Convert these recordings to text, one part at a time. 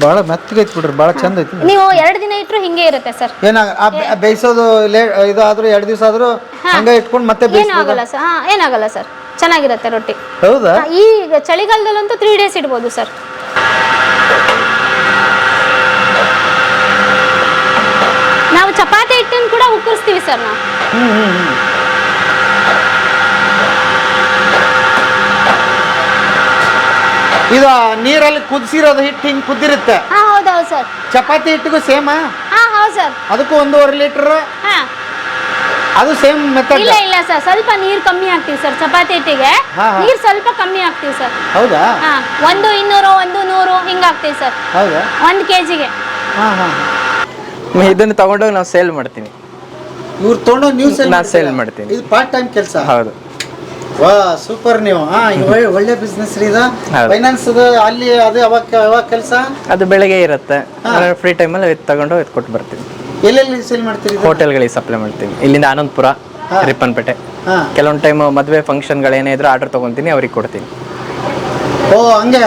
ಭಾಳ ಮೆತ್ತಗೆ ಐತಿ ಬಿಡ್ರಿ, ಭಾಳ ಚಂದ ಐತಿ. ನೀವು 2 ದಿನ ಇಟ್ಟರು ಹಿಂಗೆ ಇರುತ್ತೆ ಸರ್. ಬೇಯಿಸೋದು ಇದು ಆದ್ರೂ 2 ದಿವಸ ಆದ್ರೂ ಹಂಗೆ ಇಟ್ಕೊಂಡು ಮತ್ತೆ ಏನಾಗಲ್ಲ ಸರ್. ಏನಾಗಲ್ಲ ಸರ್, ಚೆನ್ನಾಗಿರುತ್ತೆ ರೊಟ್ಟಿ. ಹೌದಾ? ಈಗ ಚಳಿಗಾಲದಲ್ಲಂತೂ 3 ಡೇಸ್ ಇಡ್ಬೋದು ಸರ್. ನಾವು ಚಪಾತಿ ಹಿಟ್ಟನ್ನು ಕೂಡ ಉಕ್ಕರಿಸ್ತೀವಿ ಸರ್ ನಾವು. ಇದು ನೀರಲ್ಲಿ ಕುದಿಸಿರೋದು ಹಿಟ್ಟು ಹಿಂಗೆ ಕುದ್ದಿರುತ್ತೆ. ಹೌದೌದು ಸರ್. ಚಪಾತಿ ಹಿಟ್ಟಿಗೂ ಸೇಮ್? ಹೌದು ಸರ್. ಅದಕ್ಕೂ 1.5 ಲೀಟರ್ ಅದು ಸೇಮ್ ಮೆಥಡ್? ಇಲ್ಲ ಸರ್, ಸ್ವಲ್ಪ ನೀರು ಕಮ್ಮಿ ಹಾಕ್ತೀವಿ ಸರ್. ಚಪಾತಿ ಹಿಟ್ಟಿಗೆ ನೀರು ಸ್ವಲ್ಪ ಕಮ್ಮಿ ಹಾಕ್ತೀವಿ ಸರ್. ಹೌದಾ? 1 200 1 100 ಹಿಂಗೆ ಹಾಕ್ತೀವಿ ಸರ್. ಹೌದಾ? 1 kgಗೆ. ಇದನ್ನು ತಗೊಂಡೋಗಿ ನಾವು ಸೇಲ್ ಮಾಡ್ತೀನಿ. ಇವ್ರು ತಗೊಂಡೋಗಿ ನೀವು ಸೇಲ್ ಮಾಡ್ತೀನಿ. ಇದು ಪಾರ್ಟ್ ಟೈಮ್ ಕೆಲಸ? ಹೌದು. ವಾ ಸೂಪರ್. ನೀವು ಒಳ್ಳೆ ಬಿಸ್ನೆಸ್ ರೀ ಇದು. ಫೈನಾನ್ಸ್ ಅಲ್ಲಿ ಅದು ಯಾವಾಗ ಕೆಲಸ? ಅದು ಬೆಳಗ್ಗೆ ಇರುತ್ತೆ, ಫ್ರೀ ಟೈಮಲ್ಲಿ ತಗೊಂಡು ಕೊಟ್ಟು ಬರ್ತೀನಿ. ಎಲ್ಲೆಲ್ಲಿ ಸೇಲ್ ಮಾಡ್ತೀರಿ? ಹೋಟೆಲ್ಗಳಿಗೆ ಸಪ್ಲೈ ಮಾಡ್ತೀನಿ. ಇಲ್ಲಿಂದ ಆನಂದಪುರ, ರಿಪ್ಪನ್ಪೇಟೆ. ಕೆಲವೊಂದು ಟೈಮ್ ಮದುವೆ ಫಂಕ್ಷನ್ಗಳೇನೇ ಇದ್ರೂ ಆರ್ಡರ್ ತೊಗೊತೀನಿ, ಅವ್ರಿಗೆ ಕೊಡ್ತೀನಿ. ಓ ಹಂಗೆ.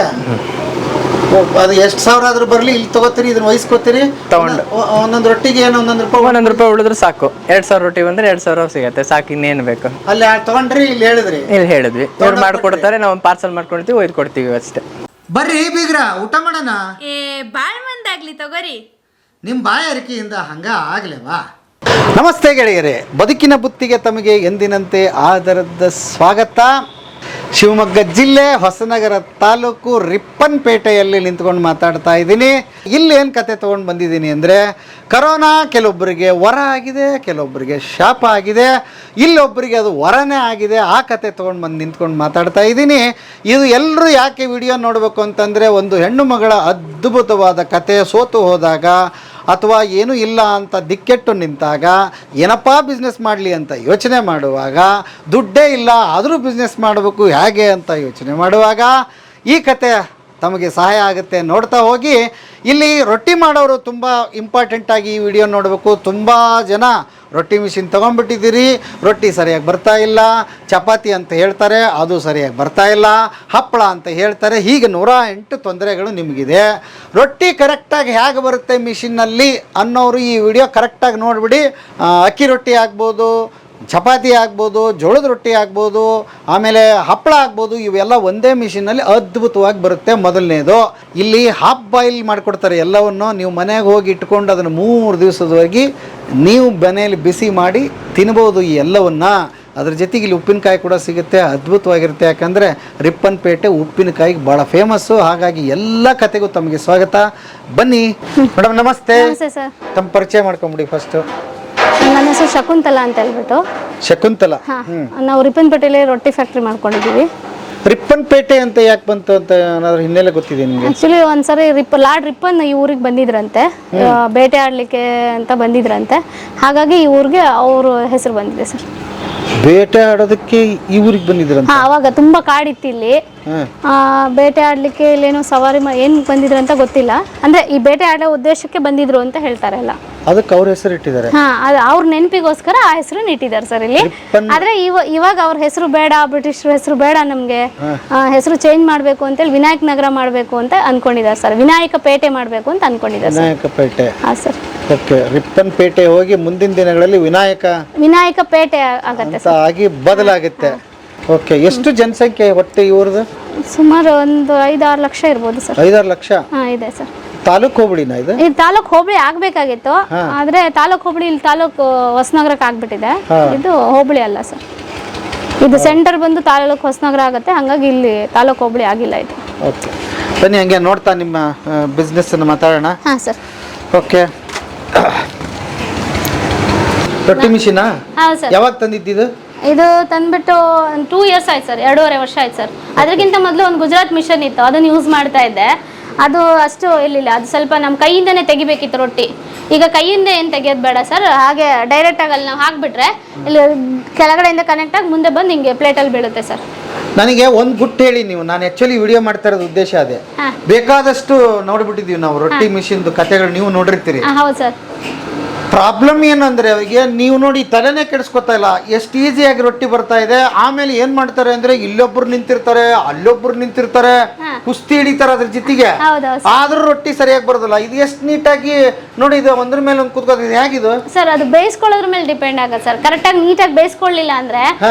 ಅದು ಎಷ್ಟು ಸಾವಿರ ಆದ್ರೂ ಬರಲಿ, ಇಲ್ಲಿ ತಗೋತೀರಿ, ಇದನ್ನ ವಹಿಸ್ಕೋತೀರಿ. ತಗೊಂಡು ಒಂದೊಂದು ರೊಟ್ಟಿಗೆ ಏನು 1 ರೂಪಾಯಿ ಉಳಿದ್ರೆ ಸಾಕು. 2000 ರೊಟ್ಟಿ ಬಂದ್ರೆ 2000 ಸಿಗುತ್ತೆ, ಸಾಕು. ಇನ್ನೇನು ಬೇಕು? ಅಲ್ಲಿ ತಗೊಂಡ್ರಿ, ಇಲ್ಲಿ ಹೇಳಿದ್ರಿ? ಇಲ್ಲಿ ಹೇಳಿದ್ವಿ, ಇವ್ರು ಮಾಡ್ಕೊಡ್ತಾರೆ, ನಾವು ಪಾರ್ಸಲ್ ಮಾಡ್ಕೊಡ್ತೀವಿ, ಒಯ್ದು ಕೊಡ್ತೀವಿ ಅಷ್ಟೇ. ಬರ್ರಿ ಬೀಗ್ರ, ಊಟ ಮಾಡೋಣ. ಬಾಳ್ ಮಂದಾಗ್ಲಿ ತಗೋರಿ. ನಿಮ್ಮ ಬಾಯಾರಿಕೆಯಿಂದ ಹಂಗ ಆಗ್ಲೇವಾ? ನಮಸ್ತೆ ಗೆಳೆಯರೇ, ಬದುಕಿನ ಬುತ್ತಿಗೆ ತಮಗೆ ಎಂದಿನಂತೆ ಆದರದ ಸ್ವಾಗತ. ಶಿವಮೊಗ್ಗ ಜಿಲ್ಲೆ ಹೊಸನಗರ ತಾಲೂಕು ರಿಪ್ಪನ್ಪೇಟೆಯಲ್ಲಿ ನಿಂತ್ಕೊಂಡು ಮಾತಾಡ್ತಾ ಇದ್ದೀನಿ. ಇಲ್ಲಿ ಏನು ಕತೆ ತೊಗೊಂಡು ಬಂದಿದ್ದೀನಿ ಅಂದರೆ, ಕರೋನಾ ಕೆಲವೊಬ್ಬರಿಗೆ ವರ ಆಗಿದೆ, ಕೆಲವೊಬ್ಬರಿಗೆ ಶಾಪ ಆಗಿದೆ, ಇಲ್ಲೊಬ್ಬರಿಗೆ ಅದು ವರನೇ ಆಗಿದೆ. ಆ ಕತೆ ತೊಗೊಂಡು ಬಂದು ನಿಂತ್ಕೊಂಡು ಮಾತಾಡ್ತಾ ಇದ್ದೀನಿ. ಇದು ಎಲ್ಲರೂ ಯಾಕೆ ವಿಡಿಯೋ ನೋಡಬೇಕು ಅಂತಂದರೆ, ಒಂದು ಹೆಣ್ಣು ಮಗಳ ಅದ್ಭುತವಾದ ಕತೆ. ಸೋತು ಹೋದಾಗ ಅಥವಾ ಏನೂ ಇಲ್ಲ ಅಂತ ದಿಕ್ಕೆಟ್ಟು ನಿಂತಾಗ, ಏನಪ್ಪ ಬಿಸ್ನೆಸ್ ಮಾಡಲಿ ಅಂತ ಯೋಚನೆ ಮಾಡುವಾಗ, ದುಡ್ಡೇ ಇಲ್ಲ ಆದರೂ ಬಿಸ್ನೆಸ್ ಮಾಡಬೇಕು ಹೇಗೆ ಅಂತ ಯೋಚನೆ ಮಾಡುವಾಗ ಈ ಕತೆ ತಮಗೆ ಸಹಾಯ ಆಗುತ್ತೆ. ನೋಡ್ತಾ ಹೋಗಿ. ಇಲ್ಲಿ ರೊಟ್ಟಿ ಮಾಡೋರು ತುಂಬ ಇಂಪಾರ್ಟೆಂಟಾಗಿ ಈ ವಿಡಿಯೋ ನೋಡಬೇಕು. ತುಂಬ ಜನ ರೊಟ್ಟಿ ಮಿಷಿನ್ ತೊಗೊಂಡ್ಬಿಟ್ಟಿದ್ದೀರಿ, ರೊಟ್ಟಿ ಸರಿಯಾಗಿ ಬರ್ತಾ ಇಲ್ಲ. ಚಪಾತಿ ಅಂತ ಹೇಳ್ತಾರೆ, ಅದು ಸರಿಯಾಗಿ ಬರ್ತಾ ಇಲ್ಲ. ಹಪ್ಪಳ ಅಂತ ಹೇಳ್ತಾರೆ. ಹೀಗೆ 108 ತೊಂದರೆಗಳು ನಿಮಗಿದೆ. ರೊಟ್ಟಿ ಕರೆಕ್ಟಾಗಿ ಹೇಗೆ ಬರುತ್ತೆ ಮಿಷಿನ್ನಲ್ಲಿ ಅನ್ನೋರು ಈ ವಿಡಿಯೋ ಕರೆಕ್ಟಾಗಿ ನೋಡಿಬಿಡಿ. ಅಕ್ಕಿ ರೊಟ್ಟಿ ಆಗ್ಬೋದು, ಚಪಾತಿ ಆಗ್ಬೋದು, ಜೋಳದ ರೊಟ್ಟಿ ಆಗ್ಬೋದು, ಆಮೇಲೆ ಹಪ್ಪಳ ಆಗ್ಬೋದು, ಇವೆಲ್ಲ ಒಂದೇ ಮಿಷಿನಲ್ಲಿ ಅದ್ಭುತವಾಗಿ ಬರುತ್ತೆ. ಮೊದಲನೇದು, ಇಲ್ಲಿ ಹಾಫ್ ಬಾಯ್ಲ್ ಮಾಡಿಕೊಡ್ತಾರೆ ಎಲ್ಲವನ್ನು. ನೀವು ಮನೆಗೆ ಹೋಗಿ ಇಟ್ಕೊಂಡು ಅದನ್ನು 3 ದಿವಸದವರೆಗೆ ನೀವು ಮನೆಯಲ್ಲಿ ಬಿಸಿ ಮಾಡಿ ತಿನ್ಬೋದು ಈ ಎಲ್ಲವನ್ನು. ಅದ್ರ ಜೊತೆಗೆ ಇಲ್ಲಿ ಉಪ್ಪಿನಕಾಯಿ ಕೂಡ ಸಿಗುತ್ತೆ, ಅದ್ಭುತವಾಗಿರುತ್ತೆ. ಯಾಕಂದರೆ ರಿಪ್ಪನ್ಪೇಟೆ ಉಪ್ಪಿನಕಾಯಿಗೆ ಭಾಳ ಫೇಮಸ್ಸು. ಹಾಗಾಗಿ ಎಲ್ಲ ಕತೆಗೂ ತಮಗೆ ಸ್ವಾಗತ. ಬನ್ನಿ ಮೇಡಮ್. ನಮಸ್ತೆ. ತಮ್ಮ ಪರಿಚಯ ಮಾಡ್ಕೊಂಬಿಡಿ ಫಸ್ಟು. ನನ್ನ ಹೆಸರು ಶಕುಂತಲಾ ಅಂತ ಹೇಳ್ಬಿಟ್ಟು. ಶಕುಂತಲಾ. ನಾವು ರಿಪ್ಪನ್ಪೇಟೆಯಲ್ಲಿ ರೊಟ್ಟಿ ಫ್ಯಾಕ್ಟ್ರಿ ಮಾಡ್ಕೊಂಡಿದ್ದೀವಿ. ರಿಪ್ಪನ್ಪೇಟೆ ಅಂತ ಯಾಕೆ ಬಂತು ಅಂತ ಏನಾದ್ರು ಹಿನ್ನೆಲೆ ಗೊತ್ತಿದೆ ನಿಮಗೆ? ಆಕ್ಚುಲಿ ಒಂದ್ಸರಿ ಲಾರ್ಡ್ ರಿಪ್ಪನ್ ಈ ಊರಿಗೆ ಬಂದಿದ್ರಂತೆ, ಬೇಟೆ ಆಡ್ಲಿಕ್ಕೆ ಅಂತ ಬಂದಿದ್ರಂತೆ. ಹಾಗಾಗಿ ಈ ಊರಿಗೆ ಅವ್ರ ಹೆಸರು ಬಂದಿದೆ ಸರ್. ಬೇಟೆ ಆಡೋದಕ್ಕೆ ಈ ಊರಿಗೆ ಬಂದಿದ್ರಂತ? ಅವಾಗ ತುಂಬಾ ಕಾಡಿತ್ತು ಇಲ್ಲಿ. ಬೇಟೆ ಆಡ್ಲಿಕ್ಕೆ ಇಲ್ಲೇನೋ ಸವಾರಿ ಏನ್ ಬಂದಿದ್ರು ಅಂತ ಗೊತ್ತಿಲ್ಲ. ಅಂದ್ರೆ ಈ ಬೇಟೆ ಆಡೋ ಉದ್ದೇಶಕ್ಕೆ ಬಂದಿದ್ರು ಅಂತ ಹೇಳ್ತಾರೆ ಎಲ್ಲ. ಅದಕ್ಕೆ ಅವ್ರ ಹೆಸರು ಇಟ್ಟಿದ್ದಾರೆ. ಅವ್ರ ನೆನಪಿಗೋಸ್ಕರ ಆ ಹೆಸರು ಇಟ್ಟಿದ್ದಾರೆ ಸರ್ ಇಲ್ಲಿ. ಆದ್ರೆ ಇವಾಗ ಅವ್ರ ಹೆಸರು ಬೇಡ, ಬ್ರಿಟಿಷ್ ಹೆಸರು ಬೇಡ, ನಮ್ಗೆ ಹೆಸರು ಚೇಂಜ್ ಮಾಡ್ಬೇಕು ಅಂತೇಳಿ ವಿನಾಯಕ ನಗರ ಮಾಡ್ಬೇಕು ಅಂತ ಅನ್ಕೊಂಡಿದ್ದಾರೆ ಸರ್. ವಿನಾಯಕ ಪೇಟೆ ಮಾಡ್ಬೇಕು ಅಂತ ಅನ್ಕೊಂಡಿದ್ದಾರೆ. ವಿನಾಯಕ ಪೇಟೆ. ಹಾ ಸರ್. ಓಕೆ. ರಿಪ್ಪನ್ಪೇಟೆ ಹೋಗಿ ಮುಂದಿನ ದಿನಗಳಲ್ಲಿ ವಿನಾಯಕ ಪೇಟೆ ಆಗತ್ತೆ ಆಗಿ ಬದಲಾಗುತ್ತೆ. ಓಕೆ. ಎಷ್ಟು ಜನಸಂಖ್ಯೆ ಒಟ್ಟು ಇವ್ರದ್ದು? ಸುಮಾರು ಒಂದು 5-6 ಲಕ್ಷ ಇರ್ಬೋದು ಸರ್. 5-6 ಲಕ್ಷ ಇದೆ ಸರ್. ತಾಲೂಕು ಹೋಬಳಿನ ಇದು? ಇದು ತಾಲೂಕು ಹೋಬಳಿ ಆಗ್ಬೇಕಾಗಿತ್ತು, ಆದ್ರೆ ತಾಲೂಕು ಹೋಬಳಿ ಇಲ್ಲಿ ತಾಲೂಕು ಹೊಸನಗರಕ್ಕೆ ಆಗ್ಬಿಟ್ಟಿದೆ. ಇದು ಹೋಬಳಿ ಅಲ್ಲ ಸರ್, ಇದು ಸೆಂಟರ್ ಬಂದು ತಾಲೂಕು ಹೊಸನಗರ ಆಗುತ್ತೆ. ಹಂಗಾಗಿ ಇಲ್ಲಿ ತಾಲೂಕು ಹೋಬಳಿ ಆಗಿಲ್ಲ ಇದು. ಓಕೆ. ಬನ್ನಿ ಹಂಗೆ ನೋಡ್ತಾ ನಿಮ್ಮ ಬಿಸ್ನೆಸ್ ಅನ್ನು ಮಾತಾಡೋಣ. ಹಾ ಸರ್. ಓಕೆ. ರೊಟ್ಟಿ ಮಿಷಿನಾ ಹೌದು ಸರ್. ಯಾವಾಗ ತಂದಿದ್ದು? ಇದು ತಂದ್ಬಿಟ್ಟು 2 ಇಯರ್ಸ್ ಆಯ್ತು ಸರ್, 2.5 ವರ್ಷ ಆಯ್ತು ಸರ್. ಅದಕ್ಕಿಂತ ಮೊದಲು ಒಂದು ಗುಜರಾತ್ ಮಿಷನ್ ಇತ್ತು, ಅದನ್ನು ಯೂಸ್ ಮಾಡ್ತಾ ಇದ್ದೆ. ಅದು ಅಷ್ಟು ಇರಲಿಲ್ಲ, ಅದು ಸ್ವಲ್ಪ ನಮ್ಮ ಕೈಯಿಂದನೇ ತೆಗಿಬೇಕಿತ್ತು ರೊಟ್ಟಿ. ಈಗ ಕೈಯಿಂದ ಏನು ತೆಗಿಯೋದು ಬೇಡ ಸರ್, ಹಾಗೆ ಡೈರೆಕ್ಟಾಗಿ ಅಲ್ಲಿ ನಾವು ಹಾಕ್ಬಿಟ್ರೆ ಇಲ್ಲಿ ಕೆಳಗಡೆಯಿಂದ ಕನೆಕ್ಟ್ ಆಗಿ ಮುಂದೆ ಬಂದು ಹಿಂಗೆ ಪ್ಲೇಟಲ್ಲಿ ಬೀಳುತ್ತೆ ಸರ್. ನನಗೆ ಒಂದು ಗುಟ್ಟು ಹೇಳಿ ನೀವು. ನಾನು ಆ್ಯಕ್ಚುಲಿ ವಿಡಿಯೋ ಮಾಡ್ತಾ ಇರೋದು ಉದ್ದೇಶ ಅದೇ. ಬೇಕಾದಷ್ಟು ನೋಡ್ಬಿಟ್ಟಿದ್ದೀವಿ ನಾವು ರೊಟ್ಟಿ ಮಿಷಿನ್ದು ಕತೆಗಳು, ನೀವು ನೋಡಿರ್ತೀರಿ. ಹೌದು ಸರ್. ಪ್ರಾಬ್ಲಮ್ ಏನಂದ್ರೆ ಅವರಿಗೆ ನೀವು ನೋಡಿ ತಲೆನೇ ಕೆಡಿಸ್ಕೊತಾ ಇಲ್ಲ. ಎಷ್ಟು ಈಸಿಯಾಗಿ ರೊಟ್ಟಿ ಬರ್ತಾ ಇದೆ. ಆಮೇಲೆ ಏನ್ ಮಾಡ್ತಾರೆ ಅಂದ್ರೆ ಇಲ್ಲೊಬ್ರು ನಿಂತಿರ್ತಾರೆ, ಅಲ್ಲೊಬ್ರು ನಿಂತಿರ್ತಾರೆ. ಕುಸ್ತಿ ಹಿಡಿತಾರ ಅದ್ರ ಜೊತೆಗೆ, ಹೌದೌದು ಆದ್ರೂ ರೊಟ್ಟಿ ಸರಿಯಾಗಿ ಬರೋದಿಲ್ಲ. ಇದು ಎಷ್ಟು ನೀಟಾಗಿ ನೋಡಿ, ಇದು ಒಂದ್ರ ಮೇಲೆ ಒಂದು ಕುತ್ಕೋತಿದೆ, ಹೇಗಿದು ಸರ್? ಅದು ಬೇಯಿಸ್ಕೊಳ್ಳೋದ್ರ ಮೇಲೆ ಡಿಪೆಂಡ್ ಆಗುತ್ತೆ ಸರ್. ಕರೆಕ್ಟಾಗಿ ನೀಟಾಗಿ ಬೇಯಿಸ್ಕೊಳ್ಳಿಲ್ಲ ಅಂದ್ರೆ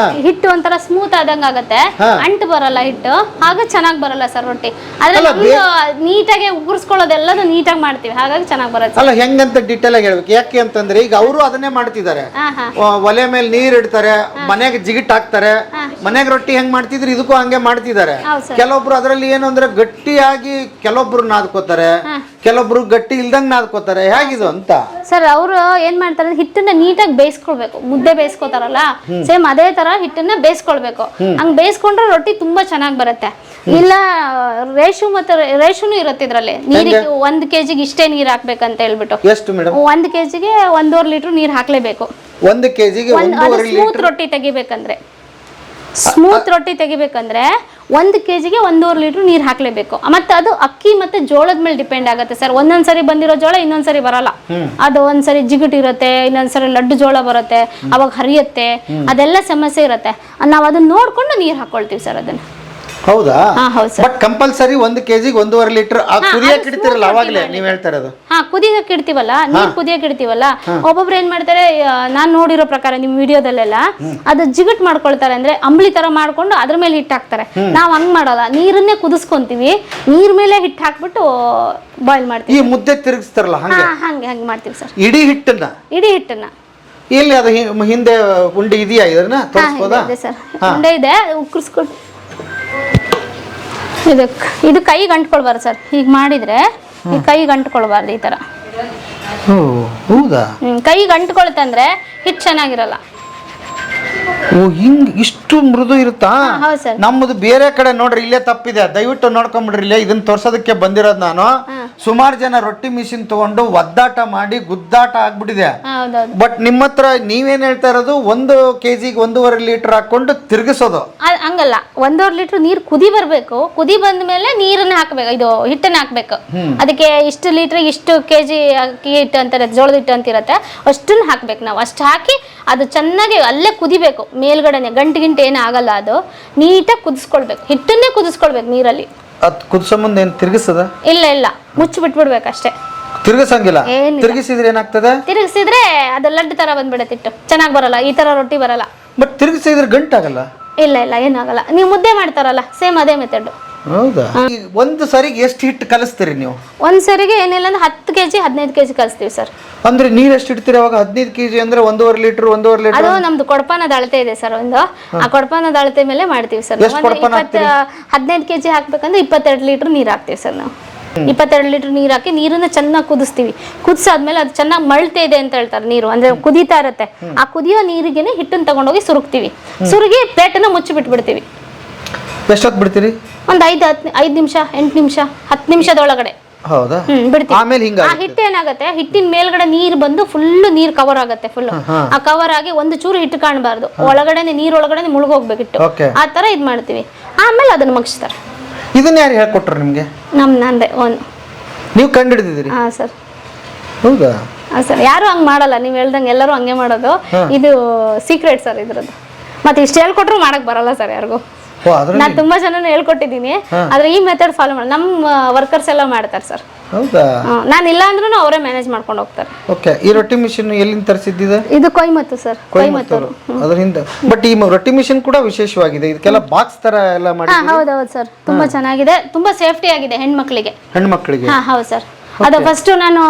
ಹಿಟ್ಟು ಒಂಥರ ಸ್ಮೂತ್ ಆದಂಗ ಆಗತ್ತೆ, ಅಂಟು ಬರಲ್ಲ ಹಿಟ್ಟು, ಆಗ ಚೆನ್ನಾಗಿ ಬರಲ್ಲ ಸರ್ ರೊಟ್ಟಿ. ಆದ್ರೆ ನಮ್ದು ನೀಟಾಗಿ ಉಗುರ್ಸ್ಕೊಳ್ಳೋದೆಲ್ಲದು ನೀಟಾಗಿ ಮಾಡ್ತೀವಿ, ಹಾಗಾಗಿ ಚೆನ್ನಾಗಿ ಬರುತ್ತೆ. ಅಲ್ಲ, ಹೆಂಗಂತ ಡೀಟೇಲ್ ಆಗಿ ಹೇಳ್ಬೇಕು. ಯಾಕೆ ಅಂತಂದ್ರೆ ಈಗ ಅವರು ಅದನ್ನೇ ಮಾಡ್ತಿದ್ದಾರೆ, ಒಲೆ ಮೇಲೆ ನೀರ್ ಇಡ್ತಾರೆ, ಮನೆಗೆ ಜಿಗಿಟ್ ಹಾಕ್ತಾರೆ. ಮನೆಗೆ ರೊಟ್ಟಿ ಹೆಂಗ್ ಮಾಡ್ತಿದ್ರು ಇದಕ್ಕೂ ಹಂಗೆ ಮಾಡ್ತಿದ್ದಾರೆ. ಕೆಲವೊಬ್ರು ಅದರಲ್ಲಿ ಏನು ಅಂದ್ರೆ ಗಟ್ಟಿಯಾಗಿ ಕೆಲವೊಬ್ರು ನಾದ್ಕೋತಾರೆ, ಕೆಲವೊಬ್ರು ಗಟ್ಟಿ ಇಲ್ದಂಗ್ ನಾದ್ಕೋತಾರೆ. ಹೇಗಿದು ಅಂತ ಸರ್? ಅವರು ಏನ್ ಮಾಡ್ತಾರೆ, ಹಿಟ್ಟನ್ನ ನೀಟಾಗಿ ಬೇಯಿಸ್ಕೊಳ್ಬೇಕು. ಮುದ್ದೆ ಬೇಯಿಸ್ಕೋತಾರಲ್ಲ, ಸೇಮ್ ಅದೇ ತರ ಹಿಟ್ಟನ್ನ ಬೇಯಿಸ್ಕೊಳ್ಬೇಕು. ಹಂಗ್ ಬೇಯಿಸ್ಕೊಂಡ್ರೆ ರೊಟ್ಟಿ ತುಂಬಾ ಚೆನ್ನಾಗಿ ಬರುತ್ತೆ. ಇಲ್ಲ ರೇಷನು ಇರುತ್ತೆ ಇದ್ರಲ್ಲಿ. ನೀರಿಗೆ 1 kg ಇಷ್ಟೇ ನೀರ್ ಹಾಕ್ಬೇಕಂತ ಹೇಳ್ಬಿಟ್ಟು, ಎಷ್ಟು ಮೇಡಮ್? 1 kg 1.5 ಲೀಟರ್ ನೀರ್ ಹಾಕ್ಲೇಬೇಕು. 1 kg ಸ್ಮೂತ್ ರೊಟ್ಟಿ ತೆಗಿಬೇಕಂದ್ರೆ 1 kg 1.5 ಲೀಟರ್ ನೀರ್ ಹಾಕ್ಲೇಬೇಕು. ಮತ್ತೆ ಅದು ಅಕ್ಕಿ ಮತ್ತೆ ಜೋಳದ ಮೇಲೆ ಡಿಪೆಂಡ್ ಆಗುತ್ತೆ ಸರ್. ಒಂದೊಂದ್ಸರಿ ಬಂದಿರೋ ಜೋಳ ಇನ್ನೊಂದ್ಸರಿ ಬರಲ್ಲ. ಅದು ಒಂದ್ಸರಿ ಜಿಗುಟ್ ಇರುತ್ತೆ, ಇನ್ನೊಂದ್ಸರಿ ಲಡ್ಡು ಜೋಳ ಬರುತ್ತೆ, ಅವಾಗ ಹರಿಯುತ್ತೆ, ಅದೆಲ್ಲ ಸಮಸ್ಯೆ ಇರುತ್ತೆ. ನಾವ್ ಅದನ್ನ ನೋಡ್ಕೊಂಡು ನೀರ್ ಹಾಕೊಳ್ತೀವಿ ಸರ್ ಅದನ್ನ. ಹೌದಾ? ಹೌದು sir. But compulsory 1 kg 1.5 litre ಕುದಿಯಕ್ಕೆ ಇಡ್ತಿರಲ್ಲ ಅವಾಗಲೇ ನೀವು ಹೇಳ್ತಾ ಇರೋದು? ಕುದಿಯಕ್ಕೆ ಇಡ್ತೀವಲ್ಲ, ನೀರ್ ಕುದಿಯಕ್ಕೆ ಇಡ್ತೀವಲ್ಲ, ಒಬ್ಬೊಬ್ರು ಏನ್ ಮಾಡ್ತಾರೆ, ನಾನ್ ನೋಡಿರೋ ಪ್ರಕಾರ ನಿಮ್ ವಿಡಿಯೋದಲ್ಲೆಲ್ಲ ಅದು ಜಿಗುಟ್ ಮಾಡ್ಕೊಳ್ತಾರೆ. ಅಂದ್ರೆ ಅಂಬ್ಲಿ ತರ ಮಾಡ್ಕೊಂಡು ಅದ್ರ ಮೇಲೆ ಹಿಟ್ಟು ಹಾಕ್ತಾರೆ. ನಾವ್ ಹಂಗ್ ಮಾಡಲ್ಲ, ನೀರನ್ನೇ ಕುದಿಸ್ಕೊಂತೀವಿ, ನೀರ್ ಮೇಲೆ ಹಿಟ್ಟು ಹಾಕ್ಬಿಟ್ಟು ಬಾಯ್ಲ್ ಮಾಡ್ತೀವಿ. ಈ ಮುದ್ದೆ ತಿರುಗಿಸ್ತಾರಲ್ಲ ಹಂಗೆ ಹಂಗೆ ಮಾಡ್ತೀವಿ ಸರ್. ಇಡೀ ಹಿಟ್ಟನ್ನ ಎಲ್ಲಿ ಅದು ಹಿಂದೆ ಉಂಡೆ ಇದೆಯಾ? ಇದನ್ನ ತೋರಿಸ್ಬೋದಾ ಸರ್? ಉಂಡೆ ಇದೆ, ಉಕ್ಕರಿಸ್ಕೊಂಡು ಇದು ಕೈಗೆ ಅಂಟ್ಕೊಳ್ಬಾರ್ದು ಸರ್. ಹೀಗೆ ಮಾಡಿದ್ರೆ ಈ ಕೈಗೆ ಅಂಟ್ಕೊಳ್ಬಾರ್ದು, ಈ ತರ. ಹೌದಾ? ಕೈಗೆ ಅಂಟ್ಕೊಳ್ತಂದ್ರೆ ಹಿಟ್ಟು ಚೆನ್ನಾಗಿರಲ್ಲ. ಹಿಂಗ್ ಇಷ್ಟು ಮೃದು ಇರುತ್ತಾ? ಹೌದು ಸರ್. ನಮ್ಮದು ಬೇರೆ ಕಡೆ ನೋಡ್ರಿ, ಇಲ್ಲೇ ತಪ್ಪಿದೆ, ದಯವಿಟ್ಟು ನೋಡ್ಕೊಂಡ್ಬಿಡ್ರಿ. ಇಲ್ಲೇ ಇದನ್ನ ತೋರ್ಸೋದಕ್ಕೆ ಬಂದಿರೋದು ನಾನು. ಸುಮಾರು ಜನ ರೊಟ್ಟಿ ಮಿಷಿನ್ ತಗೊಂಡು ಒದ್ದಾಟ ಮಾಡಿ ಗುದ್ದಾಟ ಆಗ್ಬಿಟ್ಟಿದೆ. ಬಟ್ ನಿಮ್ಮ ಹತ್ರ ನೀವೇನ್ ಹೇಳ್ತಾ ಇರೋದು, 1 kg 1.5 ಲೀಟರ್ ಹಾಕೊಂಡು ತಿರುಗಿಸೋದು. ಹಂಗಲ್ಲ, 1.5 ಲೀಟರ್ ನೀರ್ ಕುದಿ ಬರ್ಬೇಕು. ಕುದಿ ಬಂದ ಮೇಲೆ ನೀರನ್ನ ಹಾಕ್ಬೇಕು, ಇದು ಹಿಟ್ಟನ್ನ ಹಾಕ್ಬೇಕು. ಅದಕ್ಕೆ ಇಷ್ಟು ಲೀಟರ್ ಇಷ್ಟು kg ಅಕ್ಕಿ ಹಿಟ್ಟು ಅಂತಾರೆ, ಜೋಳದ ಹಿಟ್ಟು ಅಂತಿರತ್ತೆ, ಅಷ್ಟನ್ನ ಹಾಕ್ಬೇಕು ನಾವು. ಅಷ್ಟು ಹಾಕಿ ಅದು ಚೆನ್ನಾಗಿ ಅಲ್ಲೇ ಕುದಿಬೇಕು. ಮೇಲ್ಗಡೆನೆ ಗಂಟೆ ಏನು ಆಗಲ್ಲ, ಅದು ನೀಟಾಗಿ ಕುದಿಸ್ಕೊಳ್ಬೇಕು. ಹಿಟ್ಟನ್ನೇ ಕುದಿಸ್ಕೊಳ್ಬೇಕು ನೀರಲ್ಲಿ. ಅದು ಕುದಿಸೋ ಮುಂದೆ ಏನು ತಿರುಗಿಸದ? ಇಲ್ಲ, ಮುಚ್ಚಿ ಬಿಟ್ಬಿಡ್ಬೇಕು ಅಷ್ಟೇ. ತಿರುಗಿಸಂಗಿಲ್ಲ? ತಿರುಗಿಸಿದ್ರೆ ಏನಾಗ್ತದೆ? ತಿರುಗಿಸಿದ್ರೆ ಅದು ಲಡ್ಡು ತರ ಬಂದ್ಬಿಡತ್ತೆ, ಹಿಟ್ಟು ಚೆನ್ನಾಗಿ ಬರಲ್ಲ, ಈ ತರ ರೊಟ್ಟಿ ಬರಲ್ಲ. ಬಟ್ ತಿರುಗಿಸಿದ್ರೆ ಗಂಟಾಗಲ್ಲ? ಇಲ್ಲ ಏನಾಗಲ್ಲ. ನೀವು ಮುದ್ದೆ ಮಾಡ್ತಾರಲ್ಲ, ಸೇಮ್ ಅದೇ ಮೆಥಡ್. ಹೌದಾ? ಒಂದು ಸರಿಗೆ ಎಷ್ಟು ಹಿಟ್ಟು ಕಲಿಸ್ತೀರಿ ನೀವು? ಒಂದ್ ಸರಿಗೆ ಏನಿಲ್ಲ ಅಂದ್ರೆ 10 kg 15 kg ಕಲಿಸ್ತೀವಿ ಸರ್. ಅಂದ್ರೆ ನೀರ್ ಎಷ್ಟು ಇಡ್ತೀರಿ ಅವಾಗ? 15 kg ಅಂದ್ರೆ 1.5 ಲೀಟರ್. ಅದು ನಮ್ದು ಕೊಡಪಾನದ ಅಳತೆ ಇದೆ ಸರ್. ಆ ಕೊಡಪಾನದ ಅಳತೆ ಮೇಲೆ ಮಾಡ್ತೀವಿ ಸರ್. 15 kg ಹಾಕ್ಬೇಕಂದ್ರೆ 22 ಲೀಟರ್ ನೀರ್ ಹಾಕ್ತೀವಿ ಸರ್ ನಾವು. 22 ಲೀಟರ್ ನೀರ್ ಹಾಕಿ ನೀರನ್ನ ಚೆನ್ನಾಗಿ ಕುದಿಸ್ತೀವಿ. ಕುದಿಸಾದ್ಮೇಲೆ ಅದು ಚೆನ್ನಾಗಿ ಮಳ್ತಾ ಇದೆ ಅಂತ ಹೇಳ್ತಾರೆ ನೀರು, ಅಂದ್ರೆ ಕುದೀತಾ ಇರುತ್ತೆ. ಆ ಕುದಿಯೋ ನೀರಿಗೆನೆ ಹಿಟ್ಟನ್ನು ತಗೊಂಡೋಗಿ ಸುರುಕ್ತಿವಿ. ಸುರುಗಿ ಪ್ಲೇಟನ್ನ ಮುಚ್ಚಿ ಬಿಟ್ಬಿಡ್ತೀವಿ. ಎಷ್ಟೊತ್ತು ಬಿಡ್ತೀರಿ? ಒಂದು 5 ನಿಮಿಷ, 8 ನಿಮಿಷ, 10 ನಿಮಿಷದೊಳಗಡೆ. ಹೌದಾ? ಬಿಡ್ತೀವಿ. ಆಮೇಲೆ ಹಿಂಗ ಆ ಹಿಟ್ಟು ಏನಾಗುತ್ತೆ, ಹಿಟ್ಟಿನ ಮೇಲ್ಗಡೆ ನೀರ್ ಬಂದು ಫುಲ್ ನೀರ್ ಕವರ್ ಆಗುತ್ತೆ. ಫುಲ್ ಆ ಕವರ್ ಆಗಿ ಒಂದು ಚೂರು ಹಿಟ್ಟು ಕಾಣಬಾರ್ದು, ಒಳಗಡೆ ನೀರೊಳಗಡೆ ಮುಳುಗೋಗ್ಬೇಕಿಟ್ಟು. ಆ ತರ ಇದ್ ಮಾಡ್ತೀವಿ. ಆಮೇಲೆ ಅದನ್ನ ಮಗ್ಸ್ತಾರೆ. ಇದನ್ನ ಯಾರು ಹೇಳ್ಕೊಟ್ರು ನಿಮ್ಗೆ? ನಂದೆ ನೀವು ಕಂಡು ಹಿಡಿದಿದ್ದೀರಿ? ಹಾ ಸರ್. ಹೌದಾ? ಸರ್, ಯಾರು ಹಂಗ್ ಮಾಡಲ್ಲ, ನೀವ್ ಹೇಳ್ದಂಗೆ ಎಲ್ಲರೂ ಹಂಗೆ ಮಾಡೋದು. ಇದು ಸೀಕ್ರೆಟ್ ಸರ್ ಇದ್ರದ್ದು. ಮತ್ತೆ ಇಷ್ಟು ಹೇಳ್ಕೊಟ್ರು ಮಾಡಕ್ ಬರಲ್ಲ ಸರ್ ಯಾರಿಗೂ. ನಾನ್ ತುಂಬಾ ಜನ ಹೇಳ್ಕೊಟ್ಟಿದ್ದೀನಿ, ಆದ್ರೆ ಈ ಮೆಥಡ್ ಫಾಲೋ ಮಾಡಿ ನಮ್ಮ ವರ್ಕರ್ಸ್ ಎಲ್ಲ ಮಾಡ್ತಾರೆ ಸರ್. ಹೌದಾ? ನಾನು ಇಲ್ಲ ಅಂದ್ರೂ ಅವರೇ ಮ್ಯಾನೇಜ್ ಮಾಡ್ಕೊಂಡು ಹೋಗ್ತಾರೆ. ಓಕೆ. ಈ ರೊಟ್ಟಿ ಮಿಷಿನ್ ಎಲ್ಲಿಂದ ತರಿಸಿದ್ದಿದೆ? ಇದು ಕೊಯಮತ್ತೂರು ಸರ್. ಕೊಯಮತ್ತೂರು. ಅದರಿಂದ. ಬಟ್ ಈ ರೊಟ್ಟಿ ಮಿಷಿನ್ ಕೂಡ ವಿಶೇಷವಾಗಿದೆ. ಇದಕ್ಕೆಲ್ಲ ಬಾಕ್ಸ್ ತರ ಎಲ್ಲ ಮಾಡಿ. ಹೌದೌದು ಸರ್, ತುಂಬಾ ಚೆನ್ನಾಗಿದೆ, ತುಂಬಾ ಸೇಫ್ಟಿ ಆಗಿದೆ ಹೆಣ್ಮಕ್ಳಿಗೆ. ಹೌದು ಸರ್. ಅದು ಫಸ್ಟ್ ನಾನು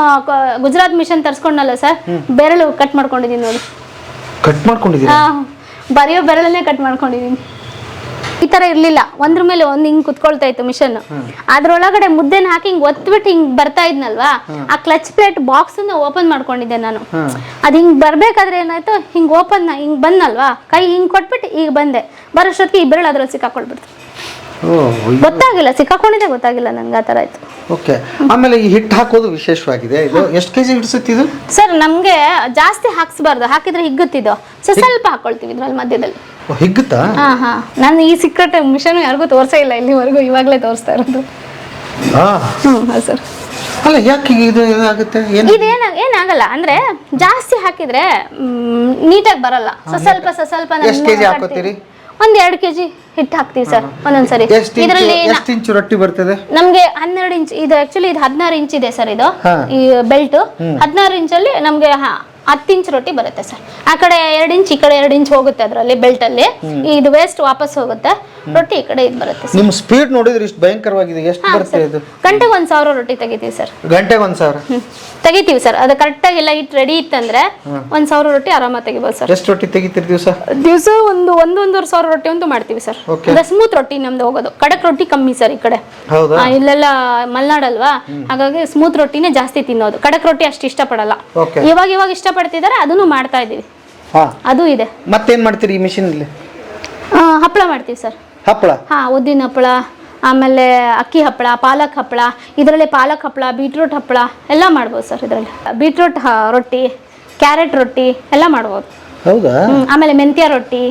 ಗುಜರಾತ್ ಮಿಷನ್ ತರಿಸ್ಕೊಂಡಲ್ಲ ಸರ್, ಬೆರಳು ಕಟ್ ಮಾಡ್ಕೊಂಡಿದ್ದೀನಿ ನೋಡಿ. ಕಟ್ ಮಾಡ್ಕೊಂಡಿದ್ದೀನಿ? ಬರೆಯೋ ಬೆರಳನ್ನೇ ಕಟ್ ಮಾಡ್ಕೊಂಡಿದ್ದೀನಿ. ಈ ತರ ಇರ್ಲಿಲ್ಲ, ಒಂದ್ರ ಮೇಲೆ ಒಂದ್ ಹಿಂಗ್ ಕುತ್ಕೊಳ್ತಾ ಇತ್ತು ಮಿಷನ್. ಅದ್ರೊಳಗಡೆ ಮುದ್ದೆನ ಹಾಕಿ ಹಿಂಗ್ ಒತ್ಬಿಟ್ಟು ಹಿಂಗ್ ಬರ್ತಾ ಇದ್ನಲ್ವಾ, ಆ ಕ್ಲಚ್ ಪ್ಲೇಟ್ ಬಾಕ್ಸ್ ಓಪನ್ ಮಾಡ್ಕೊಂಡಿದ್ದೆ ನಾನು. ಅದ್ ಹಿಂಗ್ ಬರ್ಬೇಕಾದ್ರೆ ಏನಾಯ್ತು, ಹಿಂಗ್ ಹಿಂಗ್ ಬಂದಲ್ವಾ, ಕೈ ಹಿಂಗ್ ಕೊಟ್ಬಿಟ್ಟು ಈಗ ಬಂದೆ. ಬರೋಷ್ಟೊತ್ತಿಗೆ ಈ ಬೆರಳು ಅದ್ರಲ್ಲಿ ಸಿಕ್ಕಾಕೊಳ್ಬಿಡ್ತು. ಗೊತ್ತಾಗಿಲ್ಲ, ಸಿಕ್ಕಾಕೊಂಡಿದ್ದೆ ಗೊತ್ತಾಗಿಲ್ಲ ನನ್ಗೆ. ಆ ತರ ಆಯ್ತು. ಓಕೆ. ಆಮೇಲೆ ಈ ಹಿಟ್ಟು ಹಾಕೋದು ವಿಶೇಷವಾಗಿ ಇದು ಎಷ್ಟು ಕೆಜಿ ಹಿಡಿಸುತ್ತೆ ಇದು? ಸರ್, ನಮ್ಗೆ ಜಾಸ್ತಿ ಹಾಕ್ಸ್ಬಾರ್ದು, ಹಾಕಿದ್ರೆ ಹಿಗ್ಗುತ್ತಿದ್ದು. ಸ್ವಲ್ಪ ಹಾಕೊಳ್ತೀವಿ ಇದ್ರಲ್ಲಿ ಮಧ್ಯದಲ್ಲಿ. ಹಿಗ್ಗುತ್ತಾ? ಹಾ. ನಾನು ಈ ಸೀಕ್ರೆಟ್ ಮಿಷನ್ ಯಾರಿಗೂ ತೋರ್ಸೇ ಇಲ್ಲ ಇಲ್ಲಿವರೆಗೂ, ಇವಾಗಲೇ ತೋರಿಸ್ತಾ ಇರೋದು. ಸರ್. ಅಲ್ಲ, ಯಾಕೆ ಇದು ಏನಾಗುತ್ತೆ? ಏನಾಗಲ್ಲ ಅಂದ್ರೆ ಜಾಸ್ತಿ ಹಾಕಿದ್ರೆ ನೀಟಾಗಿ ಬರಲ್ಲ. ಸ್ವಲ್ಪ ಎಷ್ಟು ಕೆಜಿ ಹಾಕೋತೀರಿ? ಒಂದ್ 2 kg ಹಿಟ್ಟು ಹಾಕ್ತಿವಿ ಸರ್ ಒಂದೊಂದ್ಸರಿ. ಇದರಲ್ಲಿ ಎಷ್ಟು ಇಂಚು ರೊಟ್ಟಿ ಬರ್ತದೆ ನಮ್ಗೆ 12 ಇಂಚ್ ಇದು ಆಕ್ಚುಲಿ ಇದು 16 ಇಂಚ್ ಇದೆ ಸರ್ ಇದು ಹಾ. ಈ ಬೆಲ್ಟ್ 16 ಇಂಚಲ್ಲಿ ನಮ್ಗೆ 10 ಇಂಚ್ ರೊಟ್ಟಿ ಬರುತ್ತೆ ಸರ್. ಆ ಕಡೆ 2 ಇಂಚ್ ಈ ಕಡೆ 2 ಇಂಚ್ ಹೋಗುತ್ತೆ ಅದರಲ್ಲಿ ಬೆಲ್ಟ್ ಅಲ್ಲಿ. ಇದು ವೇಸ್ಟ್ ವಾಪಸ್ ಹೋಗುತ್ತೆ, ರೊಟ್ಟಿ ಈ ಕಡೆ ಇದು ಬರುತ್ತೆ ಸರ್. ನಿಮ್ ಸ್ಪೀಡ್ ನೋಡಿದ್ರೆ ಇಷ್ಟು ಭಯಂಕರವಾಗಿದೆ. ಎಷ್ಟು ಬರುತ್ತೆ ಇದು? ಗಂಟೆಗೆ 1000 ರೊಟ್ಟಿ ತೆಗಿತೀವಿ ಸರ್. ಗಂಟೆಗೆ 1000 ತೆಗಿತೀವಿ ಸರ್. ಅದು ಕರೆಕ್ಟ್ ಆಗಿ ಎಲ್ಲ ಇಟ್ಟು ರೆಡಿ ಇತ್ತಂದ್ರೆ 1000 ರೊಟ್ಟಿ ಆರಾಮಾಗಿ ತೆಗಿಬೋದು ಸರ್. ಎಷ್ಟು ರೊಟ್ಟಿ ತೆಗಿತೀರಿ ದಿವಸ? ಒಂದೂವರೆ ಸಾವಿರ ರೊಟ್ಟಿ ಅಂತೂ ಮಾಡ್ತೀವಿ ಸರ್. Okay. ಅದು ಸ್ಮೂತ್ ರೊಟ್ಟಿ ನಮ್ದು ಹೋಗೋದು, ಕಡಕ್ ರೊಟ್ಟಿ ಕಮ್ಮಿ ಸರ್ ಈ ಕಡೆ. ಹೌದಾ? ಇಲ್ಲೆಲ್ಲ ಮಲ್ನಾಡಲ್ವಾ, ಹಾಗಾಗಿ ಸ್ಮೂತ್ ರೊಟ್ಟಿನೇ ಜಾಸ್ತಿ ತಿನ್ನೋದು, ಕಡಕ್ ರೊಟ್ಟಿ ಅಷ್ಟು ಇಷ್ಟಪಡಲ್ಲ. Okay. ಇವಾಗ ಇಷ್ಟಪಡ್ತಿದ್ದಾರೆ, ಅದನ್ನು ಮಾಡ್ತಾ ಇದೀವಿ. ಹಾ, ಅದು ಇದೆ. ಮತ್ತೇನ್ ಮಾಡ್ತೀರಿ ಈ ಮಿಷಿನ್ ಅಲ್ಲಿ? ಹಪ್ಪಳ ಮಾಡ್ತೀವಿ ಸರ್. ಹಪ್ಪಳ? ಹಾ, ಉದ್ದಿನ ಹಪ್ಪಳ, ಆಮೇಲೆ ಅಕ್ಕಿ ಹಪ್ಪಳ, ಪಾಲಕ್ ಹಪ್ಪಳ. ಇದರಲ್ಲಿ ಪಾಲಕ್ ಹಪ್ಪಳ, ಬೀಟ್ರೂಟ್ ಹಪ್ಪಳ ಎಲ್ಲ ಮಾಡ್ಬೋದು ಸರ್. ಇದರಲ್ಲಿ ಬೀಟ್ರೂಟ್ ರೊಟ್ಟಿ, ಕ್ಯಾರೆಟ್ ರೊಟ್ಟಿ ಎಲ್ಲ ಮಾಡ್ಬೋದು. ಹೌದಾ? ಆಮೇಲೆ ಮೆಂತ್ಯ ರೊಟ್ಟಿ.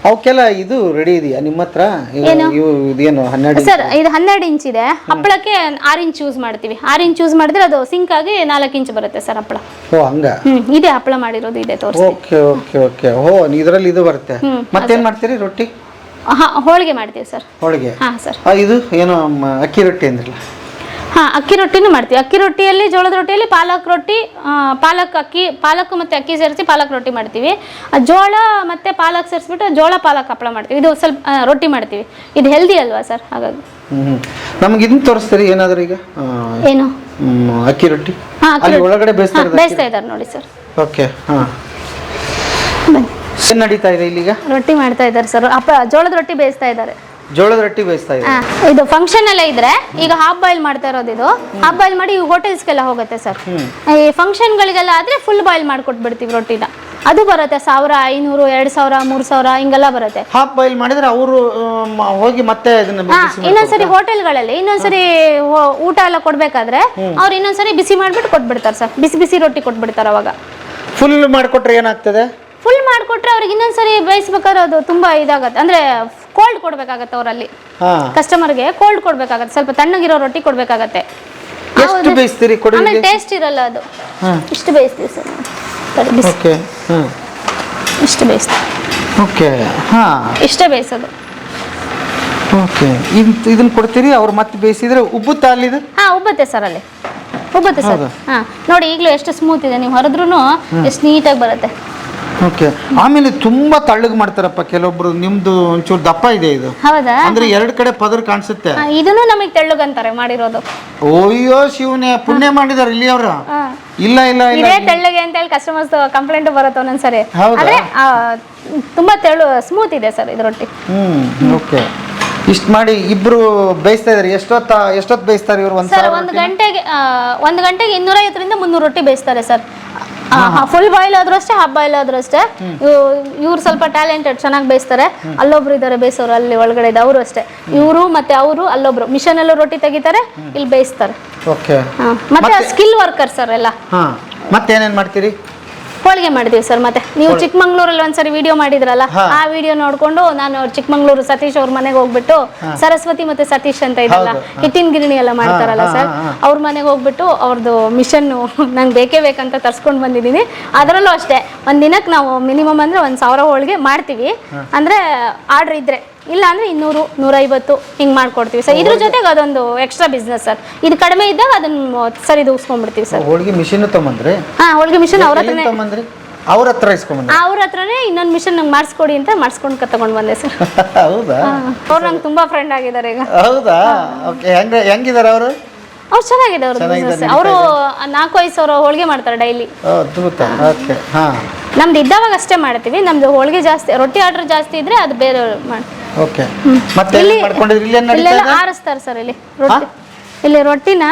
ಅವಕ್ಕೆಲ್ಲ ಇದು ರೆಡಿ ಇದೆಯಾ ನಿಮ್ಮ ಹತ್ರ? ಏನು? ಇದೇನು 12 ಸರ್ ಇದು 12 ಇಂಚ್ ಇದೆ. ಹಪ್ಪಳಕ್ಕೆ 6 ಇಂಚ್ ಯೂಸ್ ಮಾಡ್ತೀವಿ. 6 ಇಂಚ್ ಯೂಸ್ ಮಾಡಿದ್ರೆ ಅದು ಸಿಂಕ್ ಆಗಿ 4 ಇಂಚ್ ಬರುತ್ತೆ ಸರ್ ಹಪ್ಪಳ. ಓ ಹಂಗ? ಇದೆ ಹಪ್ಪಳ ಮಾಡಿರೋದು ಇದೆ, ತೋರಿಸಿ. Okay okay okay. ಓ ಇದರಲ್ಲಿ ಇದು ಬರುತ್ತೆ. ಮತ್ತೇನ್ ಮಾಡ್ತೀರಿ ರೊಟ್ಟಿ? ಹೋಳಿಗೆ ಮಾಡ್ತೀವಿ ಸರ್. ಹೋಳಿಗೆ? ಹಾ ಸರ್. ಇದು ಏನು ಅಕ್ಕಿ ರೊಟ್ಟಿ ಅಂದ್ರಲ್ಲ? ಹಾ, ಅಕ್ಕಿ ರೊಟ್ಟಿನೂ ಮಾಡ್ತೀವಿ. ಅಕ್ಕಿ ರೊಟ್ಟಿಯಲ್ಲಿ, ಜೋಳದ ರೊಟ್ಟಿಯಲ್ಲಿ ಪಾಲಕ್ ರೊಟ್ಟಿ, ಪಾಲಕ್ ಮತ್ತೆ ಅಕ್ಕಿ ಸೇರಿಸಿ ಪಾಲಕ್ ರೊಟ್ಟಿ ಮಾಡ್ತೀವಿ. ಜೋಳ ಮತ್ತೆ ಪಾಲಕ್ ಸೇರಿಸ್ಬಿಟ್ಟು ಜೋಳ ಪಾಲಕ್ ಹಪ್ಪಳ ಮಾಡ್ತೀವಿ. ಇದು ಸ್ವಲ್ಪ ರೊಟ್ಟಿ ಮಾಡ್ತೀವಿ. ಇದು ಹೆಲ್ದಿ ಅಲ್ವಾ ಸರ್, ಹಾಗಾಗಿ. ನಮ್ಗೆ ಇದನ್ನ ತೋರಿಸ್ತೀರಿ ಏನಾದ್ರು ಈಗ? ಏನು? ಅಕ್ಕಿ ರೊಟ್ಟಿ ಹಾ, ಅಲ್ಲಿ ಒಳಗಡೆ ಬೇಯಿಸ್ತಾ ಇದ್ದಾರೆ ನೋಡಿ ಸರ್. ಓಕೆ. ಹಾ, ಏನ್ ನಡೀತಾ ಇದೆ ಇಲ್ಲಿಗ? ರೊಟ್ಟಿ ಮಾಡ್ತಾ ಇದ್ದಾರೆ ಸರ್. ಜೋಳದ ರೊಟ್ಟಿ ಬೇಯಿಸ್ತಾ ಇದ್ದಾರೆ. ಜೋಳದ ರೊಟ್ಟಿ ಬೇಯಿಸ್ತಾ ಇದೆ. ಇದು ಫಂಕ್ಷನ್ ಎಲ್ಲ ಇದ್ರೆ ಈಗ ಹಾಫ್ ಬಾಯ್ಲ್ ಮಾಡ್ತಾ ಇರೋದು. ಇದು ಹಾಫ್ ಬಾಯ್ಲ್ ಮಾಡಿ ಹೋಟೆಲ್ಸ್ಗೆಲ್ಲ ಹೋಗುತ್ತೆ ಸರ್. ಈ ಫಂಕ್ಷನ್ ಗಳಿಗೆಲ್ಲ ಆದ್ರೆ ಫುಲ್ ಬಾಯ್ಲ್ ಮಾಡ್ಕೊಟ್ಬಿಡ್ತೀವಿ ರೊಟ್ಟಿನ. ಅದು ಬರುತ್ತೆ 1500, 2000, 3000 ಹಿಂಗೆಲ್ಲ ಬರುತ್ತೆ. ಹಾಫ್ ಬಾಯ್ಲ್ ಮಾಡಿದ್ರೆ ಅವರು ಹೋಗಿ ಮತ್ತೆ ಇನ್ನೊಂದ್ಸರಿ ಹೋಟೆಲ್ಗಳಲ್ಲಿ ಇನ್ನೊಂದ್ಸರಿ ಊಟ ಎಲ್ಲ ಕೊಡ್ಬೇಕಾದ್ರೆ ಅವ್ರು ಇನ್ನೊಂದ್ಸರಿ ಬಿಸಿ ಮಾಡ್ಬಿಟ್ಟು ಕೊಟ್ಬಿಡ್ತಾರೆ ಸರ್. ಬಿಸಿ ಬಿಸಿ ರೊಟ್ಟಿ ಕೊಟ್ಬಿಡ್ತಾರೆ. ಅವಾಗ ಫುಲ್ ಮಾಡ್ಕೊಟ್ರೆ ಏನಾಗ್ತದೆ? ಫುಲ್ ಮಾಡ್ಕೊಟ್ರೆ ಅವ್ರಿಗೆ ಇನ್ನೊಂದ್ಸರಿ ಬೇಯಿಸ್ಬೇಕಾದ್ರೆ ಅದು ತುಂಬಾ ಇದಾಗತ್ತೆ. ಅಂದ್ರೆ ಕೋಲ್ಡ್ ಕೊಡ್ಬೇಕಾಗತ್ತೆ ಅವರಲ್ಲಿ. ಕಸ್ಟಮರ್ಗೆ ಕೋಲ್ಡ್ ಕೊಡ್ಬೇಕಾಗತ್ತೆ, ಸ್ವಲ್ಪ ತಣ್ಣಗಿರೋ ರೊಟ್ಟಿ ಕೊಡ್ಬೇಕಾಗತ್ತೆ. ಎಷ್ಟು ಬೇಯಿಸ್ತೀರಿ? ಆಮೇಲೆ ಟೇಸ್ಟ್ ಇರಲ್ಲ ಅದು. ಇಷ್ಟು ಬೇಯಿಸ್ತೀವಿ ಸರ್. ಓಕೆ. ಇಷ್ಟು ಬೇಯಿಸ್ತೀವಿ. ಓಕೆ. ಹಾ, ಇಷ್ಟೇ ಬೇಯಿಸೋದು. ಓಕೆ. ಇದನ್ನ ಕೊಡ್ತೀರಿ, ಅವ್ರು ಮತ್ತೆ ಬೇಯಿಸಿದ್ರೆ ಉಬ್ಬುತ್ತಾ ಅಲ್ಲಿ? ಇದು ಹಾ, ಉಬ್ಬುತ್ತೆ ಸರ್, ಅಲ್ಲಿ ಉಬ್ಬುತ್ತೆ ಸರ್. ಹಾ, ನೋಡಿ ಈಗಲೂ ಎಷ್ಟು ಸ್ಮೂತ್ ಇದೆ. ನೀವು ಹೊರದ್ರೂ ಎಷ್ಟು ನೀಟಾಗಿ ಬರುತ್ತೆ. ಓಕೆ. ಆಮೇಲೆ ತುಂಬಾ ತಳ್ಳಗ್ ಮಾಡ್ತಾರಪ್ಪ ಕೆಲವೊಬ್ರು. ನಿಮ್ದು ಒಂಚೂರು ದಪ್ಪ ಇದೆ ಇದು. ಹೌದಾ? ಅಂದ್ರೆ 2 ಕಡೆ ಪದರ್ ಕಾಣಿಸುತ್ತೆ. ಇದನ್ನು ನಮಗೆ ತೆಳ್ಳಗಂತಾರೆ ಮಾಡಿರೋದು. ಓಯ್ಯೋ ಶಿವನೇ, ಪುಣ್ಯ ಮಾಡಿದಾರೆ ಇಲ್ಲಿ ಅವರು. ಇಲ್ಲ ಇಲ್ಲ ಇಲ್ಲ, ಇದೇ ತೆಳ್ಳಗೆ ಅಂತ ಹೇಳಿ ಕಸ್ಟಮರ್ಸ್ ಕಂಪ್ಲೇಂಟ್ ಬರುತ್ತೆ ಒಂದೊಂದ್ಸರಿ. ಹೌದಾ? ಆದ್ರೆ ತುಂಬಾ ಸ್ಮೂತ್ ಇದೆ ಸರ್ ಇದು ರೊಟ್ಟಿ. ಓಕೆ. ಇಷ್ಟ ಮಾಡಿ ಇಬ್ರು ಬೇಯಿಸ್ತಾ ಇದಾರೆ. ಎಷ್ಟೊತ್ತು ಬೇಯಿಸ್ತಾರೆ ಇವರು? ಸರ್ ಒಂದು ಗಂಟೆಗೆ 250ರಿಂದ 300 ರೊಟ್ಟಿ ಬೇಯಿಸ್ತಾರೆ ಸರ್. ಫುಲ್ ಬಾಯ್ಲ್ ಆದ್ರೂ ಅಷ್ಟೇ, ಹಾಫ್ ಬಾಯ್ಲ್ ಆದ್ರೂ ಅಷ್ಟೇ. ಇವ್ರು ಸ್ವಲ್ಪ ಟ್ಯಾಲೆಂಟೆಡ್, ಚೆನ್ನಾಗಿ ಬೇಯಿಸ್ತಾರೆ. ಅಲ್ಲೊಬ್ರು ಇದಾರೆ ಬೇಯಿಸೋರು, ಅಲ್ಲಿ ಒಳಗಡೆ ಇದೆ, ಅವರು ಅಷ್ಟೇ. ಇವರು ಮತ್ತೆ ಅವರು ಅಲ್ಲೊಬ್ರು ಮಿಷನ್ ಅಲ್ಲೂ ರೊಟ್ಟಿ ತೆಗಿತಾರೆ, ಇಲ್ಲಿ ಬೇಯಿಸ್ತಾರೆ. ಓಕೆ. ಮತ್ತೆ ಸ್ಕಿಲ್ ವರ್ಕರ್ ಸರ್ ಎಲ್ಲ. ಮತ್ತೇನೇನ್ ಮಾಡ್ತೀರಿ? ಹೋಳಿಗೆ ಮಾಡಿದೀವಿ ಸರ್. ಮತ್ತೆ ನೀವು ಚಿಕ್ಕಮಂಗ್ಳೂರಲ್ಲಿ ಒಂದ್ಸರಿ ವಿಡಿಯೋ ಮಾಡಿದ್ರಲ್ಲ, ಆ ವಿಡಿಯೋ ನೋಡ್ಕೊಂಡು ನಾನು ಚಿಕ್ಕಮಂಗ್ಳೂರು ಸತೀಶ್ ಅವ್ರ ಮನೆಗೆ ಹೋಗ್ಬಿಟ್ಟು, ಸರಸ್ವತಿ ಮತ್ತೆ ಸತೀಶ್ ಅಂತ ಇದಲ್ಲ, ಹಿಟ್ಟಿನ ಗಿರಣಿ ಎಲ್ಲ ಮಾಡ್ತಾರಲ್ಲ ಸರ್, ಅವ್ರ ಮನೆಗೆ ಹೋಗ್ಬಿಟ್ಟು ಅವ್ರದ್ದು ಮಿಷನ್ ನಂಗೆ ಬೇಕೇ ಬೇಕಂತ ತರ್ಸ್ಕೊಂಡು ಬಂದಿದ್ದೀನಿ. ಅದರಲ್ಲೂ ಅಷ್ಟೇ, ಒಂದ್ ದಿನಕ್ಕೆ ನಾವು ಮಿನಿಮಮ್ ಅಂದ್ರೆ 1000 ಹೋಳಿಗೆ ಮಾಡ್ತೀವಿ. ಅಂದ್ರೆ ಆರ್ಡರ್ ಇದ್ರೆ, ಇಲ್ಲ ಅಂದ್ರೆ 200, 150 ಹಿಂಗ್ ಮಾಡ್ಕೊಡ್ತೀವಿ ಸರ್. ಇದ್ರ ಜೊತೆಗೆ ಅದೊಂದು ಎಕ್ಸ್ಟ್ರಾ ಬಿಸ್ನೆಸ್ ಸರ್. ಇದು ಕಡಿಮೆ ಇದ್ದಾಗ ಅದನ್ನ ಸರಿ ದೂಸ್ಕೊಂಡ್ಬಿಡ್ತೀವಿ ಸರ್. ಹೋಳಿಗೆ ಮಿಷನ್ ತಗೊಂಡ್ರೆ? ಹಾ, ಹೋಳಿಗೆ ಮಿಷನ್ ಅವ್ರ ಹತ್ರನೇ. ಅವ್ರ ಹತ್ರ ಇಸ್ಕೊಂಡ್ಬಂದ್ರೆ? ಅವ್ರ ಹತ್ರನೇ ಇನ್ನೊಂದು ಮಿಷನ್ ನಂಗೆ ಮಾಡಿಸ್ಕೊಡಿ ಅಂತ ಮಾಡಿಸ್ಕೊಂಡು ತಗೊಂಡ್ ಬಂದೆ ಸರ್. ಹೌದಾ? ಅವ್ರು ನಂಗೆ ತುಂಬಾ ಫ್ರೆಂಡ್ ಆಗಿದ್ದಾರೆ ಈಗ. ಹೌದಾ? ಓಕೆ. ಹೆಂಗಿದ್ದಾರೆ ಅವರು? ಅವ್ರು ಚೆನ್ನಾಗಿದೆ. ಅವರು 4-5 ಸಾವಿರ ಹೋಳಿಗೆ ಮಾಡ್ತಾರೆ ಡೈಲಿ. ಅದ್ಭುತ. ಓಕೆ. ಹಾ, ನಮ್ದು ಇದ್ದಾವಾಗ ಅಷ್ಟೇ ಮಾಡ್ತೀವಿ. ನಮ್ದು ಹೋಳಿಗೆ ಜಾಸ್ತಿ, ರೊಟ್ಟಿ ಆರ್ಡರ್ ಜಾಸ್ತಿ ಇದ್ರೆ ಅದು ಬೇರೆ ಮಾಡಿ. ಓಕೆ. ಮತ್ತೆ ಇಲ್ಲೆಲ್ಲ ಆರಿಸ್ತಾರೆ ಸರ್. ಇಲ್ಲಿ ರೊಟ್ಟಿನ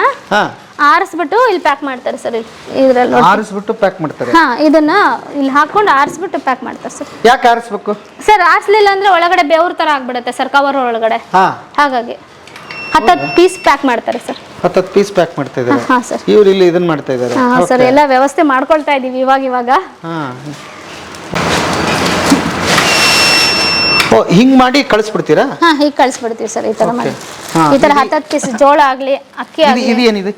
ಆರಿಸ್ಬಿಟ್ಟು ಇಲ್ಲಿ ಪ್ಯಾಕ್ ಮಾಡ್ತಾರೆ ಸರ್. ಇದ್ರಲ್ಲಿ ಆರಿಸ್ಬಿಟ್ಟು ಪ್ಯಾಕ್ ಮಾಡ್ತಾರೆ. ಹಾ, ಇದನ್ನ ಇಲ್ಲಿ ಹಾಕೊಂಡು ಆರಿಸ್ಬಿಟ್ಟು ಪ್ಯಾಕ್ ಮಾಡ್ತಾರೆ ಸರ್. ಯಾಕೆ ಆರಿಸ್ಬೇಕು ಸರ್? ಆರಿಸ್ಲಿಲ್ಲ ಅಂದ್ರೆ ಒಳಗಡೆ ಬೆವ್ರ ತರ ಆಗ್ಬಿಡುತ್ತೆ ಸರ್, ಕವರ್ ಒಳಗಡೆ. ಹಾಗಾಗಿ 10 ಪೀಸ್ ಪ್ಯಾಕ್ ಮಾಡ್ತಾರೆ ಸರ್. 10 ಪೀಸ್ ಪ್ಯಾಕ್ ಮಾಡ್ತಾ ಇದ್ದಾರೆ. ಹಾ ಸರ್. ಇವ್ರು ಇಲ್ಲಿ ಇದನ್ನ ಮಾಡ್ತಾ ಇದ್ದಾರೆ. ಹಾ ಸರ್, ಎಲ್ಲ ವ್ಯವಸ್ಥೆ ಮಾಡ್ಕೊಳ್ತಾ ಇದೀವಿ ಇವಾಗ. ಹಿಂಗ್ ಮಾಡಿ ಕಳಿಸ್ಬಿಡ್ತೀರಾ? ಹಾ, ಹೀಗೆ ಕಳಿಸ್ಬಿಡ್ತೀವಿ ಸರ್. ಈ ತರ ಮಾಡಿ, ಈ ತರ 10 ಪೀಸ್ ಜೋಳ ಆಗ್ಲಿ, ಅಕ್ಕಿ ಆಗ್ಲಿ. ಇದು ಏನಿದೆ?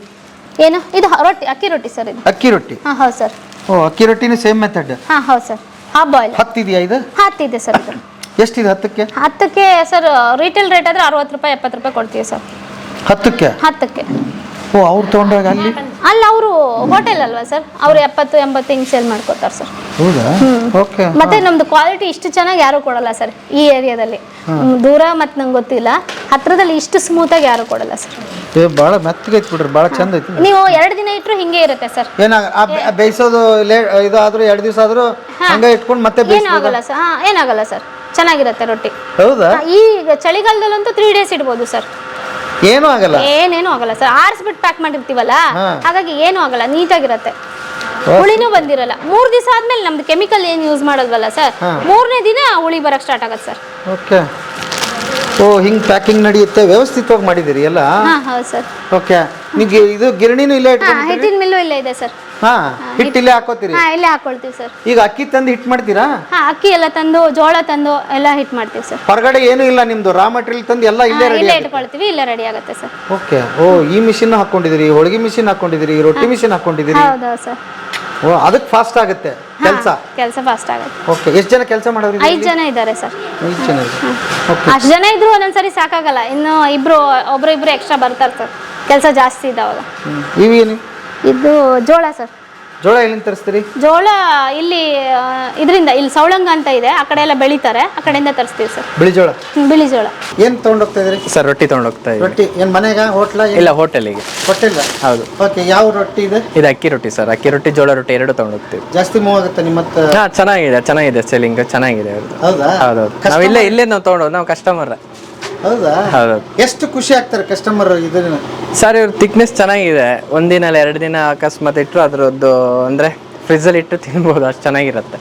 ಏನು ಇದು? ರೊಟ್ಟಿ, ಅಕ್ಕಿ ರೊಟ್ಟಿ ಸರ್ ಇದು. ಅಕ್ಕಿ ರೊಟ್ಟಿ? ಹಾ, ಹೌದು ಸರ್. ಅಕ್ಕಿ ರೊಟ್ಟಿನ ಸೇಮ್ ಮೆಥಡ್? ಹಾ, ಹೌದು ಸರ್. Half boil. 10 ಇದೆಯಾ ಇದು? 10 ಇದೆ ಸರ್. ಇದು ಎಷ್ಟಿದೆ 10ಕ್ಕೆ? 10ಕ್ಕೆ ಸರ್ ರಿಟೇಲ್ ರೇಟ್ ಆದರೆ 60 ರೂಪಾಯಿ 70 ರೂಪಾಯಿ ಕೊಡ್ತೀವಿ ಸರ್ 10ಕ್ಕೆ. 10ಕ್ಕೆ. ಓ, ಅವ್ರು ತೊಗೊಂಡಾಗ ಅಲ್ಲಿ ಅವರು ಹೋಟೆಲ್ ಅಲ್ವಾ ಸರ್, ಅವರು 70 80 ಹಿಂಗೆ ಸೇಲ್ ಮಾಡ್ಕೋತಾರೆ ಸರ್. ಹೌದಾ? ಓಕೆ. ಮತ್ತೆ ನಮ್ದು ಕ್ವಾಲಿಟಿ ಇಷ್ಟು ಚೆನ್ನಾಗಿ ಯಾರು ಕೊಡಲ್ಲ ಸರ್ ಈ ಏರಿಯಾದಲ್ಲಿ. ದೂರ ಮತ್ತೆ ನಂಗೆ ಗೊತ್ತಿಲ್ಲ, ಹತ್ರದಲ್ಲಿ ಇಷ್ಟು ಸ್ಮೂತಾಗಿ ಯಾರು ಕೊಡಲ್ಲ ಸರ್. ಭಾಳ ಮೆತ್ತಗೆ ಐತಿ ಬಿಡ್ರಿ, ಭಾಳ ಚಂದ ಐತಿ. ನೀವು 2 ದಿನ ಇಟ್ಟರು ಹಿಂಗೆ ಇರುತ್ತೆ ಸರ್. ಬೇಯಿಸೋದು ಇದು ಆದ್ರೂ 2 ದಿವಸ ಆದ್ರೂ ಹಂಗೆ ಇಟ್ಕೊಂಡು ಮತ್ತೆ ಏನಾಗಲ್ಲ ಸರ್. ಏನಾಗಲ್ಲ ಸರ್, ಚೆನ್ನಾಗಿರುತ್ತೆ ರೊಟ್ಟಿ. ಹೌದಾ? ಈಗ ಚಳಿಗಾಲದಲ್ಲಂತೂ 3 ಡೇಸ್ ಇಡ್ಬೋದು ಸರ್, ಏನೂ ಆಗಲ್ಲ. ಏನೇನು ಆಗಲ್ಲ ಸರ್, ಆರಿಸ್ಬಿಟ್ಟು ಪ್ಯಾಕ್ ಮಾಡಿರ್ತೀವಲ್ಲ, ಹಾಗಾಗಿ ಏನೂ ಆಗಲ್ಲ, ನೀಟಾಗಿರುತ್ತೆ. ಹುಳಿನೂ ಬಂದಿರಲ್ಲ. 3 ದಿವಸ ಆದ್ಮೇಲೆ ನಮ್ದು ಕೆಮಿಕಲ್ ಏನು ಯೂಸ್ ಮಾಡೋದಲ್ಲ ಸರ್, 3ನೇ ದಿನ ಹುಳಿ ಬರಕ್ ಸ್ಟಾರ್ಟ್ ಆಗತ್ತೆ ಸರ್. ಓಕೆ. ಓ, ಹಿಂಗ್ ಪ್ಯಾಕಿಂಗ್ ನಡೆಯುತ್ತೆ, ವ್ಯವಸ್ಥಿತವಾಗಿ ಮಾಡಿದಿರಿ ಎಲ್ಲ. ಹೌದು ಸರ್. ಓಕೆ. ನಿಮಗೆ ಇದು ಗಿರಣಿನೂ ಇಲ್ಲೇ ಇಟ್ಕೊಂಡು? ಹಿಟ್ಟಿನ ಮಿಲ್ಲು ಇಲ್ಲೇ ಇದೆ ಸರ್. ಹಿಟ್ಟು ಇಲ್ಲೇ ಹಾಕೋತೀರಿ? ಇಲ್ಲೇ ಹಾಕೊಳ್ತೀವಿ ಸರ್. ಈಗ ಅಕ್ಕಿ ತಂದು ಹಿಟ್ಟು ಮಾಡ್ತೀರಾ? ಅಕ್ಕಿ ಎಲ್ಲ ತಂದು, ಜೋಳ ತಂದು ಎಲ್ಲ ಹಿಟ್ಟು ಮಾಡ್ತೀವಿ ಸರ್. ಹೊರಗಡೆ ಏನೂ ಇಲ್ಲ, ನಿಮ್ದು ರಾ ಮಟೀರಿಯಲ್ ತಂದು ಎಲ್ಲ ಇಲ್ಲೇ ಇಲ್ಲೇ ಇಟ್ಕೊಳ್ತೀವಿ, ಇಲ್ಲೇ ರೆಡಿ ಆಗುತ್ತೆ ಸರ್. ಓಕೆ. ಓ, ಈ ಮಿಷಿನ್ ಹಾಕೊಂಡಿದಿರಿ, ಹೋಳಿಗೆ ಮಿಷಿನ್ ಹಾಕೊಂಡಿದಿರಿ, ರೊಟ್ಟಿ ಮಿಷಿನ್ ಹಾಕೊಂಡಿದಿರಿ. ಹೌದೌದು ಸರ್. ಓ, ಅದಕ್ಕೆ ಫಾಸ್ಟ್ ಆಗುತ್ತೆ ಕೆಲಸ ಫಾಸ್ಟ್ ಆಗುತ್ತೆ. ಓಕೆ. ಎಷ್ಟು ಜನ ಕೆಲಸ ಮಾಡೋರು? 5 ಜನ ಇದ್ದಾರೆ ಸರ್. 5 ಜನ. ಅಷ್ಟು ಜನ ಇದ್ರು ಒಂದೊಂದ್ಸರಿ ಸಾಕಾಗಲ್ಲ, ಇನ್ನು ಒಬ್ರು ಎಕ್ಸ್ಟ್ರಾ ಬರ್ತಾರೆ ಸರ್, ಕೆಲಸ ಜಾಸ್ತಿ ಇದ್ದಾವಾಗ. ಇವೇನು? ಇದು ಜೋಳ ಸರ್. ಜೋಳ ಎಲ್ಲಿಂದ ತರಿಸ್ತೀರಿ? ಜೋಳ ಇಲ್ಲಿ ಇಲ್ಲಿ ಸೌಳಂಗ ಅಂತ ಇದೆ, ಆ ಕಡೆ ಎಲ್ಲ ಬೆಳಿತಾರೆ, ಆ ಕಡೆಯಿಂದ ತರಿಸ್ತೀವಿ ಸರ್. ಬಿಳಿ ಜೋಳ? ಬಿಳಿ ಜೋಳ. ಏನ್ ತಗೊಂಡೋಗ್ತಾ ಇದ್ರಿ ಸರ್? ರೊಟ್ಟಿ ತಗೊಂಡೋಗ್ತಾ ಇದ್ದೀವಿ. ರೊಟ್ಟಿ ಏನ್ ಮನೆಗ, ಹೋಟ್ಲ? ಇಲ್ಲ, ಹೋಟೆಲಿಗೆ. ಹೋಟೆಲ್? ಹೌದು. ಓಕೆ. ಯಾವ ರೊಟ್ಟಿ ಇದೆ? ಇದು ಅಕ್ಕಿ ರೊಟ್ಟಿ ಸರ್. ಅಕ್ಕಿ ರೊಟ್ಟಿ, ಜೋಳ ರೊಟ್ಟಿ 2 ತಗೊಂಡೋಗ್ತೀವಿ. ಜಾಸ್ತಿ ಮೂವ್ ಆಗುತ್ತೆ ನಿಮ್ಮ ಹತ್ರ? ಚೆನ್ನಾಗಿದೆ ಸೆಲ್ಲಿಂಗ್ ಚೆನ್ನಾಗಿದೆ ಅವ್ರದ್ದು. ಹೌದಾ? ಹೌದೌದು. ನಾವು ಇಲ್ಲೇ ನಾವು ತಗೊಂಡೋದು, ನಾವು ಕಸ್ಟಮರ್. ಹೌದಾ? ಹೌದೌದು. ಎಷ್ಟು ಖುಷಿ ಆಗ್ತಾರೆ ಕಸ್ಟಮರ್ ಇದನ್ನ? ಸರ್, ಇವ್ರ ಥಿಕ್ನೆಸ್ ಚೆನ್ನಾಗಿದೆ. 1 ದಿನ ಇಲ್ಲ 2 ದಿನ ಅಕಸ್ಮಾತ್ ಇಟ್ಟರು ಅದ್ರದ್ದು ಅಂದ್ರೆ ಫ್ರಿಜ್ ಅಲ್ಲಿ ಇಟ್ಟು ತಿನ್ಬೋದು, ಅಷ್ಟು ಚೆನ್ನಾಗಿರುತ್ತೆ.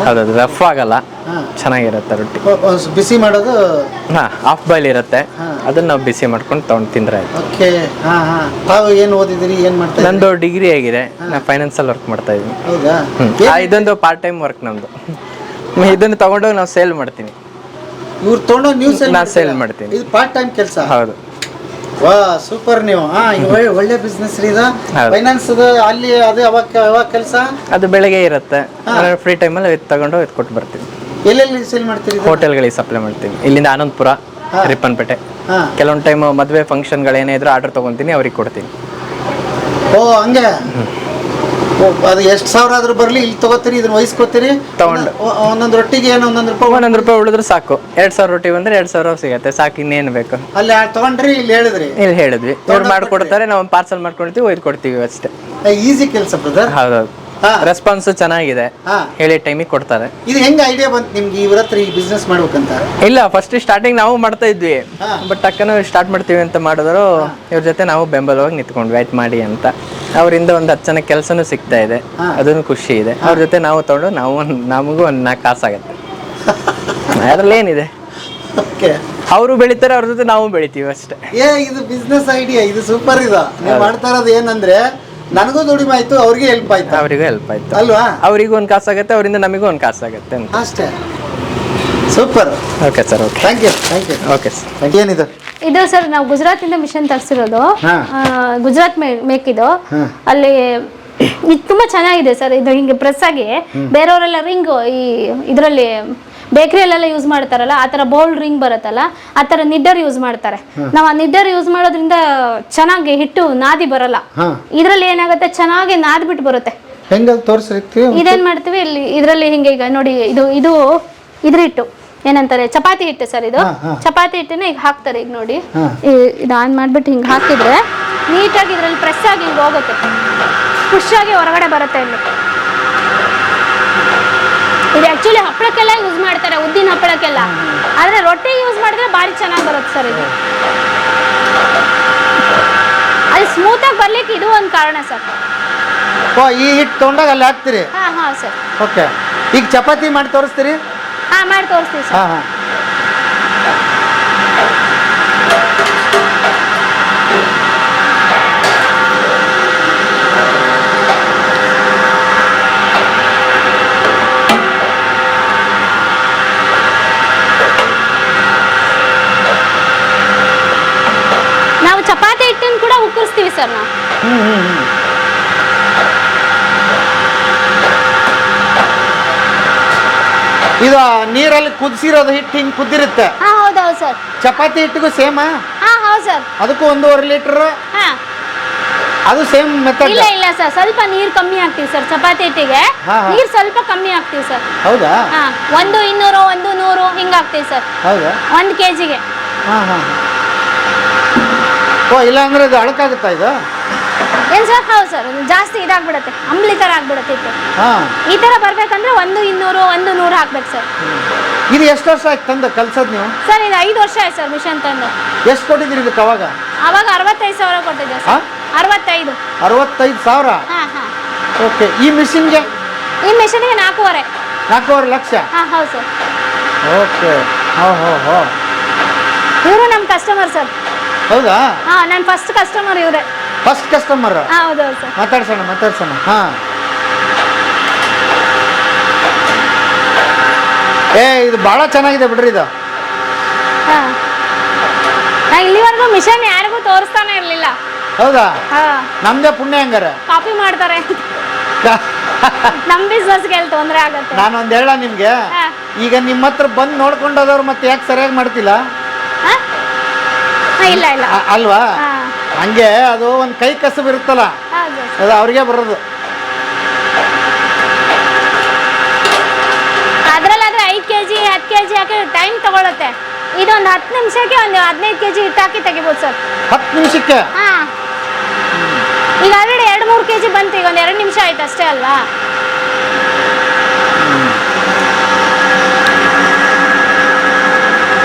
ಹೌದೌದು. ರಫ್ ಆಗಲ್ಲ, ಚೆನ್ನಾಗಿರುತ್ತೆ ರೊಟ್ಟಿ. ಬಿಸಿ ಮಾಡೋದು ಹಾಫ್ ಬಾಯ್ಲ್ ಇರುತ್ತೆ, ಅದನ್ನ ನಾವು ಬಿಸಿ ಮಾಡ್ಕೊಂಡು ತಗೊಂಡು ತಿಂದ್ರೆ ಆಯ್ತು. ಓಕೆ. ತಾವು ಏನು ಓದಿದಿರಿ, ಏನ್ ಮಾಡ್ತಾ? ನಂದು ಡಿಗ್ರಿ ಆಗಿದೆ, ನಾನು ಫೈನಾನ್ಸ್ ಅಲ್ಲಿ ವರ್ಕ್ ಮಾಡ್ತಾ ಇದ್ದೀನಿ. ಹೌದಾ? ಇದೊಂದು ಪಾರ್ಟ್ ಟೈಮ್ ವರ್ಕ್ ನಮ್ದು. ಇದನ್ನು ತಗೊಂಡೋಗಿ ನಾವು ಸೇಲ್ ಮಾಡ್ತೀನಿ. ಇವ್ರು ತಗೊಂಡೋಗಿ ನೀವು ಸೇಲ್ ಮಾಡ್ತೀನಿ. ಇದು ಪಾರ್ಟ್ ಟೈಮ್ ಕೆಲಸ? ಹೌದು. ವಾ, ಸೂಪರ್. ನೀವು ಒಳ್ಳೆ ಬಿಸ್ನೆಸ್ ರೀ ಇದು. ಫೈನಾನ್ಸ್ ಅಲ್ಲಿ ಅದು ಯಾವಾಗ ಕೆಲಸ? ಅದು ಬೆಳಗ್ಗೆ ಇರುತ್ತೆ, ಫ್ರೀ ಟೈಮಲ್ಲಿ ತಗೊಂಡು ಕೊಟ್ಟು ಬರ್ತೀನಿ. ಎಲ್ಲೆಲ್ಲಿ ಸೇಲ್ ಮಾಡ್ತೀರಿ? ಹೋಟೆಲ್ಗಳಿಗೆ ಸಪ್ಲೈ ಮಾಡ್ತೀನಿ. ಇಲ್ಲಿಂದ ಆನಂದಪುರ, ರಿಪ್ಪನ್ಪೇಟೆ. ಕೆಲವೊಂದು ಟೈಮ್ ಮದುವೆ ಫಂಕ್ಷನ್ಗಳೇನೇ ಇದ್ರೂ ಆರ್ಡರ್ ತೊಗೊತೀನಿ, ಅವ್ರಿಗೆ ಕೊಡ್ತೀನಿ. ಓ, ಹಂಗೆ. ಅದು ಎಷ್ಟು ಸಾವಿರ ಆದ್ರೂ ಬರಲಿ, ಇಲ್ಲಿ ತಗೋತೀರಿ, ಇದನ್ನ ವಹಿಸ್ಕೋತೀರಿ, ತಗೊಂಡು ಒಂದೊಂದು ರೊಟ್ಟಿಗೆ ಏನು 1 ರೂಪಾಯಿ ಉಳಿದ್ರೆ ಸಾಕು. 2000 ರೊಟ್ಟಿ ಬಂದ್ರೆ 2000 ಸಿಗುತ್ತೆ, ಸಾಕು. ಇನ್ನೇನು ಬೇಕು? ಅಲ್ಲಿ ತಗೊಂಡ್ರಿ, ಇಲ್ಲಿ ಹೇಳಿದ್ರಿ? ಇಲ್ಲಿ ಹೇಳಿದ್ವಿ, ಅವ್ರು ಮಾಡ್ಕೊಡ್ತಾರೆ, ನಾವು ಪಾರ್ಸಲ್ ಮಾಡ್ಕೊಳ್ತೀವಿ, ಒಯ್ದು ಕೊಡ್ತೀವಿ ಅಷ್ಟೇ. ಈಸಿ ಕೆಲಸ ಬ್ರದರ್. ಹೌದೌದು. ರೆಸ್ಪಾನ್ಸ್ ಚೆನ್ನಾಗಿದೆ, ಹೇಳಿ ಟೈಮಿಗೆ ಕೊಡ್ತಾರೆ. ಇದು ಹೆಂಗೆ ಐಡಿಯಾ ಬಂತು ನಿಮ್ಗೆ ಇವ್ರ ಹತ್ರ ಈ ಬಿಸ್ನೆಸ್ ಮಾಡ್ಬೇಕಂತ? ಇಲ್ಲ, ಫಸ್ಟ್ ಸ್ಟಾರ್ಟಿಂಗ್ ನಾವು ಮಾಡ್ತಾ ಇದ್ವಿ, ಬಟ್ ಟಕ್ಕನ ಸ್ಟಾರ್ಟ್ ಮಾಡ್ತೀವಿ ಅಂತ ಮಾಡಿದ್ರು, ಇವ್ರ ಜೊತೆ ನಾವು ಬೆಂಬಲವಾಗಿ ನಿಂತ್ಕೊಂಡ್ವಿ, ಆಯ್ತು ಮಾಡಿ ಅಂತ. ಅವರಿಂದ ಒಂದು 10 ಜನ ಕೆಲಸನೂ ಸಿಗ್ತಾ ಇದೆ, ಅದನ್ನು ಖುಷಿ ಇದೆ. ಅವ್ರ ಜೊತೆ ನಾವು ತಗೊಂಡು ನಮಗೂ ಒಂದು 4 ಕಾಸಾಗತ್ತೆ, ಅದ್ರಲ್ಲಿ ಏನಿದೆ. ಅವರು ಬೆಳಿತಾರೆ, ಅವ್ರ ಜೊತೆ ನಾವು ಬೆಳಿತೀವಿ ಅಷ್ಟೇ. ಇದು ಬಿಸ್ನೆಸ್ ಐಡಿಯಾ, ಇದು ಸೂಪರ್. ಇದು ನೀವು ಮಾಡ್ತಾ ಇರೋದು ಏನಂದ್ರೆ, ನನಗೂ ದುಡಿಮೆ ಆಯ್ತು, ಅವ್ರಿಗೆ ಹೆಲ್ಪ್ ಆಯ್ತು, ಅವರಿಗೂ ಹೆಲ್ಪ್ ಆಯ್ತು ಅಲ್ವಾ? ಅವರಿಗೂ ಒಂದು ಕಾಸಾಗತ್ತೆ, ಅವರಿಂದ ನಮಗೂ ಒಂದು ಕಾಸಾಗತ್ತೆ ಅಂತ ಅಷ್ಟೇ. Super. Okay sir. Okay, thank you. Okay sir. ಏನಿದೆ ಇದು ಸರ್? ನಾವು ಗುಜರಾತಿಂದ ಮಿಷನ್ ತರಿಸಿರೋದು, ಗುಜರಾತ್ ಮೇಕ್ ಇದು. ಅಲ್ಲಿ ಇದು ತುಂಬಾ ಚೆನ್ನಾಗಿದೆ ಸರ್. ಇದು ಹಿಂಗೆ ಪ್ರೆಸ್ ಆಗಿ ಬೇರೆಯವರೆಲ್ಲ ರಿಂಗ್ ಇದರಲ್ಲಿ ಬೇಕರಿಯಲ್ಲೆಲ್ಲ ಯೂಸ್ ಮಾಡ್ತಾರಲ್ಲ, ಆ ಥರ ಬೌಲ್ ರಿಂಗ್ ಬರುತ್ತಲ್ಲ, ಆ ಥರ ನಿಡ್ಡರ್ ಯೂಸ್ ಮಾಡ್ತಾರೆ. ನಾವು ಆ ನಿಡ್ಡರ್ ಯೂಸ್ ಮಾಡೋದ್ರಿಂದ ಚೆನ್ನಾಗಿ ಹಿಟ್ಟು ನಾದಿ ಬರಲ್ಲ. ಇದರಲ್ಲಿ ಏನಾಗುತ್ತೆ, ಚೆನ್ನಾಗಿ ನಾದ್ಬಿಟ್ಟು ಬರುತ್ತೆ. ಇದೇನ್ ಮಾಡ್ತೀವಿ ಇಲ್ಲಿ, ಇದರಲ್ಲಿ ಹಿಂಗೆ, ಈಗ ನೋಡಿ, ಇದು ಇದ್ರ ಹಿಟ್ಟು ಏನಂತಾರೆ, ಚಪಾತಿ ಹಿಟ್ಟು ಸರ್. ಇದು ಚಪಾತಿ ಹಿಟ್ಟನ್ನ ಈಗ ಹಾಕ್ತಾರೆ. ಈಗ ನೋಡಿ, ಇದು ಆನ್ ಮಾಡ್ಬಿಟ್ಟು ಹಿಂಗೆ ಹಾಕಿದ್ರೆ ನೀಟಾಗಿ ಇದ್ರಲ್ಲಿ ಪ್ರೆಸ್ ಆಗಿ ಹಿಂಗೆ ಹೋಗುತ್ತೆ, ಖುಷಿಯಾಗಿ ಹೊರಗಡೆ ಬರುತ್ತೆ. ಇಲ್ಲಿ ಇದು ಆಕ್ಚುಲಿ ಹಪ್ಪಳಕ್ಕೆಲ್ಲ ಯೂಸ್ ಮಾಡ್ತಾರೆ, ಉದ್ದಿನ ಹಪ್ಪಳಕ್ಕೆಲ್ಲ. ಆದ್ರೆ ರೊಟ್ಟಿ ಯೂಸ್ ಮಾಡಿದ್ರೆ ಭಾರಿ ಚೆನ್ನಾಗಿ ಬರುತ್ತೆ ಸರ್. ಇದು ಅದು ಸ್ಮೂತ್ ಆಗಿ ಬರ್ಲಿಕ್ಕೆ ಇದು ಒಂದು ಕಾರಣ ಸರ್. ಈ ಹಿಟ್ಟು ತಗೊಂಡಾಗ ಅಲ್ಲಿ ಹಾಕ್ತೀರಿ? ಹಾ ಸರ್. ಓಕೆ. ಈಗ ಚಪಾತಿ ಮಾಡಿ ತೋರಿಸ್ತೀರಿ? ಮಾಡಿ ತೋರಿಸ್ತೀವಿ ಸರ್. ನಾವು ಚಪಾತಿ ಹಿಟ್ಟನ್ನು ಕೂಡ ಉಕ್ಕರಿಸ್ತೀವಿ ಸರ್ ನಾವು. ಇದು ನೀರಲ್ಲಿ ಕುದಿಸಿರೋದು ಹಿಟ್ಟು ಹಿಂಗೆ ಕುದ್ದಿರುತ್ತೆ. ಹಾ ಹೌದೌದು ಸರ್. ಚಪಾತಿ ಹಿಟ್ಟಿಗೂ ಸೇಮಾ? ಹಾ ಹೌದು ಸರ್. ಅದಕ್ಕೂ 1.5 ಲೀಟರ್ ಹಾ ಅದು ಸೇಮ್ ಮೆಥಡ್? ಇಲ್ಲ ಸರ್, ಸ್ವಲ್ಪ ನೀರು ಕಮ್ಮಿ ಹಾಕ್ತೀವಿ ಸರ್ ಚಪಾತಿ ಹಿಟ್ಟಿಗೆ. ನೀರು ಸ್ವಲ್ಪ ಕಮ್ಮಿ ಹಾಕ್ತೀವಿ ಸರ್. ಹೌದಾ? ಹಾ 1 200 1 100 ಹಿಂಗೆ ಹಾಕ್ತೀವಿ ಸರ್. ಹೌದಾ? 1 kgಗೆ. ಓ, ಇಲ್ಲ ಅಂದ್ರೆ ಇದು ಅಳಕಾಗುತ್ತಾ ಇದು? ಏನು ಸರ್? ಹೌದು ಸರ್, ಜಾಸ್ತಿ ಇದಾಗ್ಬಿಡುತ್ತೆ, ಅಂಬ್ಲಿ ಥರ ಆಗ್ಬಿಡುತ್ತೆ ಹಿಟ್ಟು. ಈ ಥರ ಬರ್ಬೇಕಂದ್ರೆ 1 200 1 100 ಹಾಕ್ಬೇಕು ಸರ್. ಇದು ಎಷ್ಟು ವರ್ಷ ಆಯ್ತು ತಂದು ಕಲ್ಸೋದು ನೀವು? ಸರ್ ಇದು 5 ವರ್ಷ ಆಯ್ತು ಸರ್ ಮಿಷನ್ ತಂದು. ಎಷ್ಟು ಕೊಟ್ಟಿದ್ದೀರಿ ಇದಕ್ಕೆ ಅವಾಗ? 65,000 ಕೊಟ್ಟಿದ್ದೆ ಸರ್. 65,000? ಓಕೆ. ಈ ಮಿಷಿನ್ಗೆ? ಈ ಮಿಷನ್ಗೆ 4.5 ಲಕ್ಷ? ಹೌದು ಸರ್. ಓಕೆ. ಇವರು ನಮ್ಮ ಕಸ್ಟಮರ್ ಸರ್. ಹೌದಾ? ನನ್ನ ಫಸ್ಟ್ ಕಸ್ಟಮರ್ ಇವರೇ. First customer? ಹೌದು ಸರ್. ಮಾತಾಡ್ಸೋಣ. ಇದು ಬಹಳ ಚೆನ್ನಾಗಿದೆ ಬಿಡ್ರಿ ಇದು. ಇಲ್ಲಿವರೆಗೂ ಮಿಷನ್ ಯಾರಿಗೂ ತೋರಿಸ್ತಾನೆ ಇರ್ಲಿಲ್ಲ. ಹೌದಾ? ನಮ್ದೇ ಪುಣ್ಯ ಹಂಗಾರ. ಕಾಪಿ ಮಾಡ್ತಾರೆ. ನಮ್ ಬಿಸ್ನೆಸ್ಗೆ ಎಲ್ಲಿ ತೊಂದರೆ ಆಗತ್ತೆ. ನಾನೊಂದು ಹೇಳ ನಿಮ್ಗೆ, ಈಗ ನಿಮ್ಮ ಹತ್ರ ಬಂದು ನೋಡ್ಕೊಂಡೋದವ್ರು ಮತ್ತೆ ಯಾಕೆ ಸರಿಯಾಗಿ ಮಾಡ್ತಿಲ್ಲ? ಇಲ್ಲ ಅಲ್ವಾ? ಹಂಗೆ ಅದು ಒಂದು ಕೈ ಕಸಬು ಇರುತ್ತಲ್ಲ, ಅದು ಅವ್ರಿಗೆ ಬರೋದು. ಅದ್ರಲ್ಲಾದ್ರೆ 5 kg 10 kg ಹಾಕಿ ಟೈಮ್ ತಗೊಳುತ್ತೆ. ಇದೊಂದು 10 ನಿಮಿಷಕ್ಕೆ ಒಂದು 15 kg ಹಿಟ್ಟು ಹಾಕಿ ತೆಗಿಬೋದು ಸರ್. 10 ನಿಮಿಷಕ್ಕೆ? ಈಗ ಆಲ್ರೆಡಿ 2-3 kg ಬಂತು, ಈಗ ಒಂದು 2 ನಿಮಿಷ ಆಯ್ತು ಅಷ್ಟೇ ಅಲ್ವಾ?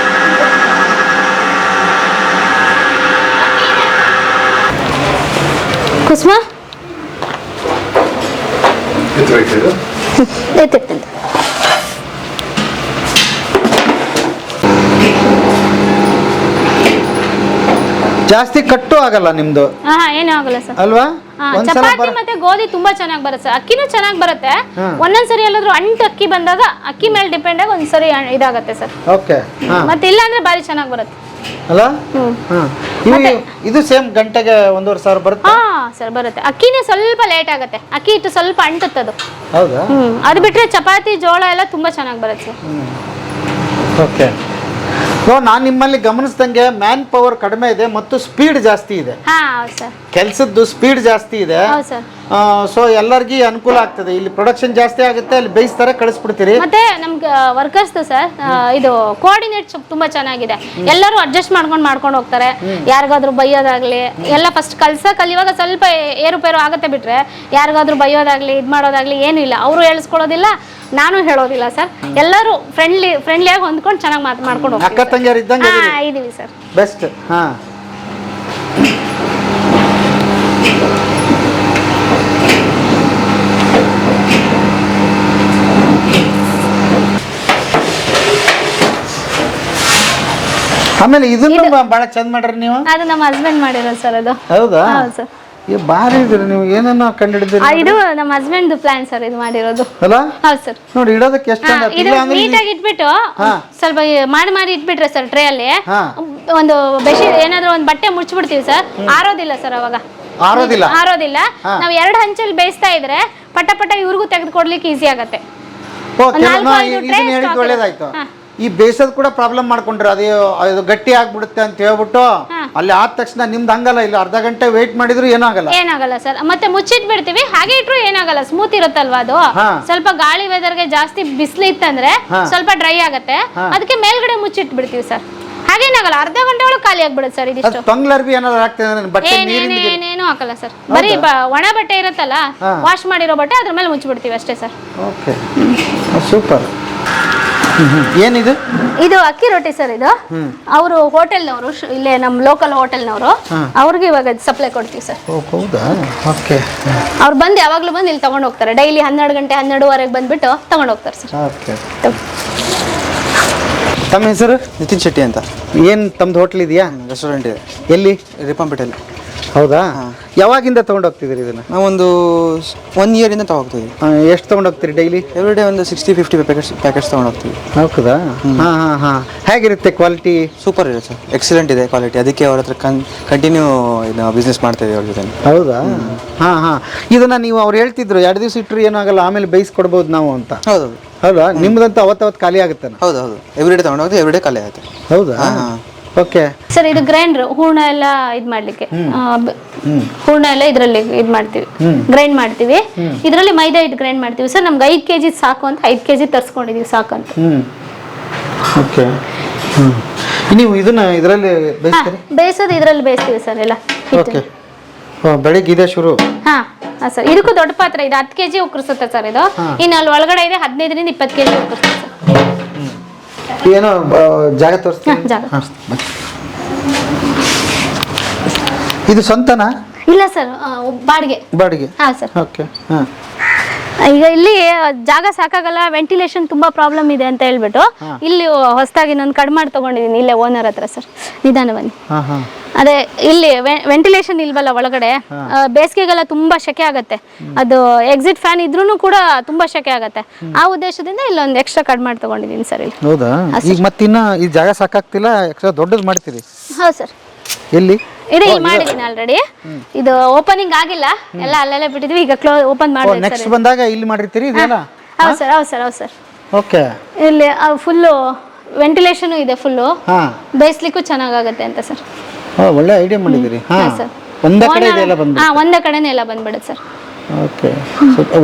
ಕುಸುಮ ಜಾಸ್ತಿ ಕಟ್ಟು ಆಗಲ್ಲ ನಿಮ್ದು? ಏನೂ ಆಗಲ್ಲ ಸರ್. ಅಲ್ವಾ? ಚಪಾತಿ ಮತ್ತೆ ಗೋಧಿ ತುಂಬಾ ಚೆನ್ನಾಗಿ ಬರುತ್ತೆ ಸರ್. ಅಕ್ಕಿನೂ ಚೆನ್ನಾಗಿ ಬರುತ್ತೆ. ಒಂದೊಂದ್ಸರಿ ಎಲ್ಲಾದ್ರೂ ಅಂಟು ಅಕ್ಕಿ ಬಂದಾಗ ಅಕ್ಕಿ ಮೇಲೆ ಡಿಪೆಂಡ್ ಆಗಿ ಒಂದ್ಸರಿ ಇದಾಗತ್ತೆ ಸರ್. ಓಕೆ. ಮತ್ತೆ ಇಲ್ಲ ಅಂದ್ರೆ ಬಾರಿ ಚೆನ್ನಾಗಿ ಬರುತ್ತೆ ಅಲ್ಲ? ಇದು ಸೇಮ್ ಗಂಟೆಗೆ 1,500 ಬರುತ್ತೆ? ಸರ್ ಬರುತ್ತೆ. ಅಕ್ಕಿನೇ ಸ್ವಲ್ಪ ಲೇಟ್ ಆಗುತ್ತೆ, ಅಕ್ಕಿ ಹಿಟ್ಟು ಸ್ವಲ್ಪ ಅಂಟುತ್ತದು. ಹೌದಾ? ಅದು ಬಿಟ್ರೆ ಚಪಾತಿ ಜೋಳ ಎಲ್ಲ ತುಂಬಾ ಚೆನ್ನಾಗಿ ಬರುತ್ತೆ ಸರ್. ಓಕೆ. ನಾನು ನಿಮ್ಮಲ್ಲಿ ಗಮನಿಸ್ದಂಗೆ ಮ್ಯಾನ್ ಪವರ್ ಕಡಿಮೆ ಇದೆ ಮತ್ತು ಸ್ಪೀಡ್ ಜಾಸ್ತಿ ಇದೆ. ಕೆಲಸದ್ದು ಸ್ಪೀಡ್ ಜಾಸ್ತಿ ಇದೆ. ಸೊ ಎಲ್ಲರಿಗೂ ಅನುಕೂಲ ಆಗ್ತದೆ. ಇಲ್ಲಿ ಪ್ರೊಡಕ್ಷನ್ ಜಾಸ್ತಿ ಆಗುತ್ತೆ, ಅಲ್ಲಿ ಬೇಯಿಸ್ತಾರೆ, ಕಳಿಸ್ಬಿಡ್ತೀರಿ. ಮತ್ತೆ ನಮ್ಗೆ ವರ್ಕರ್ಸ್ ಸರ್ ಇದು ಕೋಆರ್ಡಿನೇಟ್ ತುಂಬಾ ಚೆನ್ನಾಗಿದೆ. ಎಲ್ಲರೂ ಅಡ್ಜಸ್ಟ್ ಮಾಡ್ಕೊಂಡು ಹೋಗ್ತಾರೆ. ಯಾರಿಗಾದ್ರೂ ಬೈಯೋದಾಗ್ಲಿ ಎಲ್ಲ ಫಸ್ಟ್ ಕಲಿಯುವಾಗ ಸ್ವಲ್ಪ ಏರುಪೇರು ಆಗತ್ತೆ, ಬಿಟ್ರೆ ಯಾರಿಗಾದ್ರೂ ಬೈಯೋದಾಗ್ಲಿ ಇದ್ ಮಾಡೋದಾಗ್ಲಿ ಏನೂ ಇಲ್ಲ. ಅವರು ಹೇಳಿಸ್ಕೊಳ್ಳೋದಿಲ್ಲ, ನಾನು ಹೇಳೋದಿಲ್ಲ ಸರ್. ಎಲ್ಲರೂ ಫ್ರೆಂಡ್ಲಿಯಾಗಿ ಹೊಂದ್ಕೊಂಡು ಚೆನ್ನಾಗಿ ಮಾಡ್ಕೊಂಡು ಹೋಗ್ತೀವಿ. ಅಕ್ಕ ತಂಗಿಯರು ಇದ್ದಂಗೆ ಇದೀವಿ ಸರ್. ಬೆಸ್ಟ್. ಆಮೇಲೆ ಇದನ್ನು ಬಹಳ ಚಂದ ಮಾಡ್ರಿ ನೀವು. ಅದು ನಮ್ಮ ಹಸ್ಬೆಂಡ್ ಮಾಡಿರೋದು ಸರ್. ಅದು ಹೌದಾ? ಹೌದು ಸರ್. ಬಾರಿ ಇದ್ರಿ ನೀವು, ಏನನ್ನ ಕಂಡಿಡಿದ್ರಿ? ಇದು ನಮ್ಮ ಹಸ್ಬೆಂಡ್ ಪ್ಲಾನ್ ಸರ್, ಇದು ಮಾಡಿರೋದು. ಅಲ್ಲ? ಹೌದು ಸರ್. ನೋಡಿ ಇಡೋದಕ್ಕೆ ಎಷ್ಟು ನೀಟಾಗಿ ಇಟ್ಬಿಟ್ಟು ಸ್ವಲ್ಪ ಮಾಡಿ ಇಟ್ಬಿಟ್ರೆ ಸರ್ ಟ್ರೇ ಅಲ್ಲಿ ಒಂದು ಬೆಡ್ಶೀಟ್ ಏನಾದ್ರು ಒಂದು ಬಟ್ಟೆ ಮುಚ್ಚಿಬಿಡ್ತೀವಿ ಸರ್. ಆರೋದಿಲ್ಲ ಸರ್ ಅವಾಗ. ಆರೋದಿಲ್ಲ. ನಾವು 2 ಹಂಚಲ್ಲಿ ಬೇಯಿಸ್ತಾ ಇದ್ರೆ ಪಟ ಇವ್ರಿಗೂ ತೆಗೆದುಕೊಡ್ಲಿಕ್ಕೆ ಈಸಿ ಆಗತ್ತೆ. ಒಳ್ಳೇದಾಯ್ತು. ಈ ಬೇಸದ್ ಕೂಡ ಪ್ರಾಬ್ಲಮ್ ಮಾಡ್ಕೊಂಡ್ರೆ ಅದು ಗಟ್ಟಿ ಆಗ್ಬಿಡುತ್ತೆ ಅಂತ ಹೇಳ್ಬಿಟ್ಟು ಅಲ್ಲಿ ಆದ ತಕ್ಷಣ ನಿಮ್ದು ಹಂಗಲ್ಲ, ಇಲ್ಲ ಅರ್ಧ ಗಂಟೆ ವೇಟ್ ಮಾಡಿದ್ರು ಏನಾಗಲ್ಲ ಸರ್. ಮತ್ತೆ ಮುಚ್ಚಿಟ್ಬಿಡ್ತೀವಿ, ಹಾಗೆ ಇಟ್ರು ಏನಾಗಲ್ಲ, ಸ್ಮೂತ್ ಇರುತ್ತಲ್ವಾ ಅದು. ಸ್ವಲ್ಪ ಗಾಳಿ ವೆದರ್ಗೆ ಜಾಸ್ತಿ ಬಿಸಿಲು ಇತ್ತಂದ್ರೆ ಸ್ವಲ್ಪ ಡ್ರೈ ಆಗತ್ತೆ, ಅದಕ್ಕೆ ಮೇಲ್ಗಡೆ ಮುಚ್ಚಿಟ್ಬಿಡ್ತೀವಿ ಸರ್. ಹಾಗೇನಾಗಲ್ಲ, ಅರ್ಧ ಗಂಟೆ ಒಳಗೆ ಖಾಲಿ ಆಗ್ಬಿಡುತ್ತೆ ಸರ್. ಇದಿಷ್ಟು ಏನೇನು ಹಾಕಲ್ಲ ಸರ್, ಬರೀ ಒಣ ಬಟ್ಟೆ ಇರುತ್ತಲ್ಲ, ವಾಶ್ ಮಾಡಿರೋ ಬಟ್ಟೆ ಅದ್ರ ಮೇಲೆ ಮುಚ್ಚಿಬಿಡ್ತೀವಿ ಅಷ್ಟೇ ಸರ್. Okay, super. ಏನಿದು? ಇದು ಅಕ್ಕಿ ರೊಟ್ಟಿ ಸರ್. ಇದು ಅವರು ಹೋಟೆಲ್ನವರು, ಇಲ್ಲೇ ನಮ್ಮ ಲೋಕಲ್ ಹೋಟೆಲ್ನವರು, ಅವ್ರಿಗೆ ಇವಾಗ ಸಪ್ಲೈ ಕೊಡ್ತೀವಿ ಸರ್. ಹೌದಾ? ಓಕೆ. ಅವ್ರು ಬಂದು ಯಾವಾಗಲೂ ಬಂದು ಇಲ್ಲಿ ತಗೊಂಡು ಹೋಗ್ತಾರೆ. ಡೈಲಿ 12 ಗಂಟೆ 12:30 ಬಂದ್ಬಿಟ್ಟು ತಗೊಂಡು ಹೋಗ್ತಾರೆ ಸರ್. ಓಕೆ. ತಮ್ಮ ಹೆಸರು? ನಿತಿನ್ ಶೆಟ್ಟಿ ಅಂತ. ಏನು ತಮ್ಮದು ಹೋಟ್ಲ್ ಇದೆಯಾ? ರೆಸ್ಟೋರೆಂಟ್ ಇದೆ. ಎಲ್ಲಿ? ರಿಪಂಪೇಟೆಯಲ್ಲಿ. ಹೌದಾ? ಯಾವಾಗಿಂದ ತೊಗೊಂಡು ಹೋಗ್ತಿದ್ದೀರಿ ಇದನ್ನು? ನಾವೊಂದು 1 ಇಯರಿಂದ ತೊಗೊಂಡೋಗ್ತೀವಿ. ಎಷ್ಟು ತೊಗೊಂಡು ಹೋಗ್ತೀರಿ ಡೈಲಿ? ಎವ್ರಿ ಡೇ ಒಂದು 60-50 ಪ್ಯಾಕೆಟ್ಸ್ ತೊಗೊಂಡು ಹೋಗ್ತೀವಿ. ಹೌದಾ? ಹಾಂ. ಹೇಗಿರುತ್ತೆ ಕ್ವಾಲಿಟಿ? ಸೂಪರ್ ಇದೆ ಸರ್, ಎಕ್ಸಲೆಂಟ್ ಇದೆ ಕ್ವಾಲಿಟಿ. ಅದಕ್ಕೆ ಅವ್ರ ಹತ್ರ ಕಂಟಿನ್ಯೂ ಬಿಸ್ನೆಸ್ ಮಾಡ್ತಾಯಿದ್ದೀವಿ ಅವ್ರ ಜೊತೆ. ಹೌದಾ? ಹಾಂ. ಇದನ್ನು ನೀವು ಅವ್ರು ಹೇಳ್ತಿದ್ರು 2 ದಿವಸ ಇಟ್ಟರು ಏನಾಗಲ್ಲ, ಆಮೇಲೆ ಬೇಯಿಸ್ಕೊಡ್ಬೋದು ನಾವು ಅಂತ. ಹೌದು. ಹೌದಾ ನಿಮ್ದಂತೂ ಅವತ್ತವತ್ತು ಖಾಲಿ ಆಗುತ್ತಾನ? ಹೌದು ಹೌದು ಎವ್ರಿಡೇ ತೊಗೊಂಡೋಗಿ ಎವ್ರಿಡೇ ಖಾಲಿ ಆಗುತ್ತೆ. ಹೌದಾ? ಓಕೆ ಸರ್ ಇದು ಗ್ರೈಂಡ್ರು ಹೂರ್ಣ ಎಲ್ಲ ಇದು ಮಾಡ್ಲಿಕ್ಕೆ ಹೂರ್ಣ ಎಲ್ಲ ಇದರಲ್ಲಿ ಇದು ಮಾಡ್ತೀವಿ, ಗ್ರೈಂಡ್ ಮಾಡ್ತೀವಿ. ಇದರಲ್ಲಿ ಮೈದಾ ಹಿಟ್ಟು ಗ್ರೈಂಡ್ ಮಾಡ್ತೀವಿ ಸರ್. ನಮ್ಗೆ 5 kg ಸಾಕು ಅಂತ 5 kg ತರಿಸ್ಕೊಂಡಿದೀವಿ ಸಾಕಂತ. ಓಕೆ. ನೀವು ಇದನ್ನ ಇದರಲ್ಲಿ ಬೇಯಿಸ್ತೀರಿ? ಬೇಯಿಸೋದು ಇದರಲ್ಲಿ ಬೇಯಿಸ್ತೀವಿ ಸರ್ ಎಲ್ಲ. ಓಕೆ. ಬೆಳಿಗ್ಗೆ ಇದೆ ಶುರು? ಹಾಂ ಸರ್. ಇದಕ್ಕೂ ದೊಡ್ಡ ಪಾತ್ರೆ ಇದೆ, 10 kg ಉಕ್ಕರಿಸುತ್ತೆ ಸರ್ ಇದು. ಇನ್ನು ಅಲ್ಲಿ ಒಳಗಡೆ ಇದೆ 15ರಿಂದ 20 kg ಉಕ್ಕರಿಸುತ್ತೆ ಸರ್. ಏನೋ ಜಾಗ ತೋರಿಸ್ತೀನಿ. ಜಾಗ ಇದು ಸ್ವಂತನಾ? ಇಲ್ಲ ಸರ್, ಬಾಡಿಗೆ. ಬಾಡಿಗೆ? ಹಾಂ ಸರ್. ಓಕೆ. ಹಾಂ. ಈಗ ಇಲ್ಲಿ ಜಾಗ ಸಾಕಾಗಲ್ಲ, ವೆಂಟಿಲೇಷನ್ ತುಂಬಾ ಪ್ರಾಬ್ಲಮ್ ಇದೆ ಅಂತ ಹೇಳ್ಬಿಟ್ಟು ಇಲ್ಲಿ ಹೊಸದಾಗಿ ನಾನು ಕಡಿಮೆ ಮಾಡಿ ತಗೊಂಡಿದ್ದೀನಿ ಇಲ್ಲೇ ಓನರ್ ಹತ್ರ ಸರ್. ನಿಧಾನ ಬನ್ನಿ. ಅದೇ ಇಲ್ಲಿ ವೆಂಟಿಲೇಷನ್ ಇಲ್ವಲ್ಲ ಒಳಗಡೆ, ಬೇಸಿಗೆಗೆಲ್ಲ ತುಂಬಾ ಶೆಕೆ ಆಗತ್ತೆ. ಅದು ಎಕ್ಸಿಟ್ ಫ್ಯಾನ್ ಇದ್ರೂ ಕೂಡ ತುಂಬಾ ಶೆಕೆ ಆಗತ್ತೆ. ಆ ಉದ್ದೇಶದಿಂದ ಇಲ್ಲೊಂದು ಎಕ್ಸ್ಟ್ರಾ ಕಡಿಮೆ ಮಾಡಿ ತಗೊಂಡಿದ್ದೀನಿ ಸರ್ ಇಲ್ಲಿ. ಹೌದಾ? ಈಗ ಮತ್ತಿನ್ನ ಈ ಜಾಗ ಸಾಕಾಗ್ತಿಲ್ಲ, ಎಕ್ಸ್ಟ್ರಾ ದೊಡ್ಡದು ಮಾಡ್ತೀರಿ? ಹೌದು ಸರ್. ಎಲ್ಲಿ? ಇಲ್ಲಿ ಮಾಡಿದ್ದೀನಿ ಆಲ್ರೆಡಿ. ಇದು ಓಪನಿಂಗ್ ಆಗಿಲ್ಲ, ಎಲ್ಲ ಅಲ್ಲೆಲ್ಲ ಬಿಟ್ಟಿದ್ವಿ. ಈಗ ಓಪನ್ ಮಾಡಿ ನೆಕ್ಸ್ಟ್ ಬಂದಾಗ ಇಲ್ಲಿ ಮಾಡಿರ್ತೀರಿ ಇದೆಲ್ಲ? ಹೌದು ಸರ್, ಹೌದು ಸರ್, ಹೌದು ಸರ್. ಓಕೆ. ಇಲ್ಲಿ ಫುಲ್ಲು ವೆಂಟಿಲೇಷನ್ ಇದೆ, ಫುಲ್ಲು ಹಾಂ, ಬೇಯಿಸ್ಲಿಕ್ಕೂ ಚೆನ್ನಾಗಾಗತ್ತೆ ಅಂತ ಸರ್. ಒಳ್ಳೆ ಐಡಿಯಾ ಮಾಡಿದ್ದೀರಿ. ಹಾಂ ಸರ್. ಒಂದೇ ಕಡೆ ಇದೆಲ್ಲ ಬಂದು? ಹಾಂ, ಒಂದೇ ಕಡೆನೇ ಎಲ್ಲ ಬಂದ್ಬಿಡುತ್ತೆ ಸರ್. ಓಕೆ.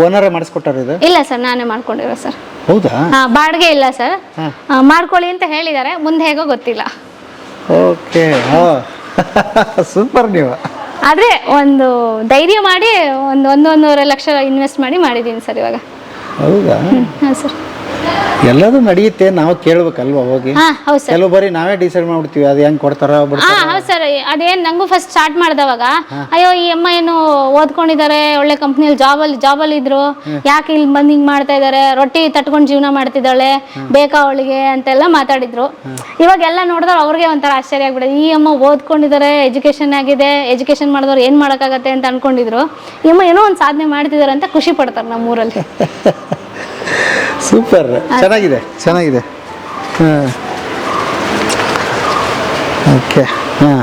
ಓನರೇ ಮಾಡಿಸ್ಕೊಟ್ಟಾರ ಇದು? ಇಲ್ಲ ಸರ್, ನಾನೇ ಮಾಡ್ಕೊಂಡಿರೋ ಸರ್. ಹೌದಾ? ಹಾಂ, ಬಾಡಿಗೆ ಇಲ್ಲ ಸರ್. ಮಾಡ್ಕೊಳ್ಳಿ ಅಂತ ಹೇಳಿದ್ದಾರೆ, ಮುಂದೆ ಹೇಗೋ ಗೊತ್ತಿಲ್ಲ. ಓಕೆ. ಹಾಂ, ಸೂಪರ್. ನೀವು ಆದರೆ ಒಂದು ಧೈರ್ಯ ಮಾಡಿ ಒಂದೂವರೆ ಲಕ್ಷ ಇನ್ವೆಸ್ಟ್ ಮಾಡಿದ್ದೀನಿ ಸರ್ ಇವಾಗ. ಹೌದಾ? ಹಾಂ ಸರ್. ಎಲ್ಲದೂ ನಡೆಯುತ್ತೆ, ನಾವು ಕೇಳ್ಬೇಕಲ್ವಾ ಹೋಗಿ? ಹಾಂ, ಹೌದು ಸರ್. ಕೆಲವು ಬಾರಿ ನಾವೇ ಡಿಸೈಡ್ ಮಾಡ್ಬಿಡ್ತೀವಿ ಅದು ಹೆಂಗೆ ಕೊಡ್ತಾರ. ಹಾಂ, ಹೌದು ಸರ್. ಅದೇನು ನಂಗೂ ಫಸ್ಟ್ ಸ್ಟಾರ್ಟ್ ಮಾಡಿದವಾಗ ಅಯ್ಯೋ ಈ ಅಮ್ಮ ಏನು ಓದ್ಕೊಂಡಿದ್ದಾರೆ, ಒಳ್ಳೆ ಕಂಪ್ನಿಯಲ್ಲಿ ಜಾಬಲ್ಲಿ ಇದ್ರು, ಯಾಕೆ ಇಲ್ಲಿ ಬಂದು ಹಿಂಗೆ ಮಾಡ್ತಾ ಇದ್ದಾರೆ, ರೊಟ್ಟಿ ತಟ್ಕೊಂಡು ಜೀವನ ಮಾಡ್ತಿದ್ದಾಳೆ, ಬೇಕಾ ಅವಳಿಗೆ ಅಂತೆಲ್ಲ ಮಾತಾಡಿದ್ರು. ಇವಾಗ ಎಲ್ಲ ನೋಡಿದ್ರೆ ಅವ್ರಿಗೆ ಒಂಥರ ಆಶ್ಚರ್ಯ ಆಗ್ಬಿಡುತ್ತೆ. ಈ ಅಮ್ಮ ಓದ್ಕೊಂಡಿದ್ದಾರೆ, ಎಜುಕೇಶನ್ ಆಗಿದೆ, ಎಜುಕೇಶನ್ ಮಾಡಿದವ್ರು ಏನು ಮಾಡೋಕ್ಕಾಗತ್ತೆ ಅಂತ ಅನ್ಕೊಂಡಿದ್ರು. ಈ ಅಮ್ಮ ಏನೋ ಒಂದು ಸಾಧನೆ ಮಾಡ್ತಿದ್ದಾರೆ ಅಂತ ಖುಷಿ ಪಡ್ತಾರೆ ನಮ್ಮೂರಲ್ಲಿ. ಸೂಪರ್, ಚೆನ್ನಾಗಿದೆ, ಚೆನ್ನಾಗಿದೆ. ಹಾಂ, ಓಕೆ. ಹಾಂ.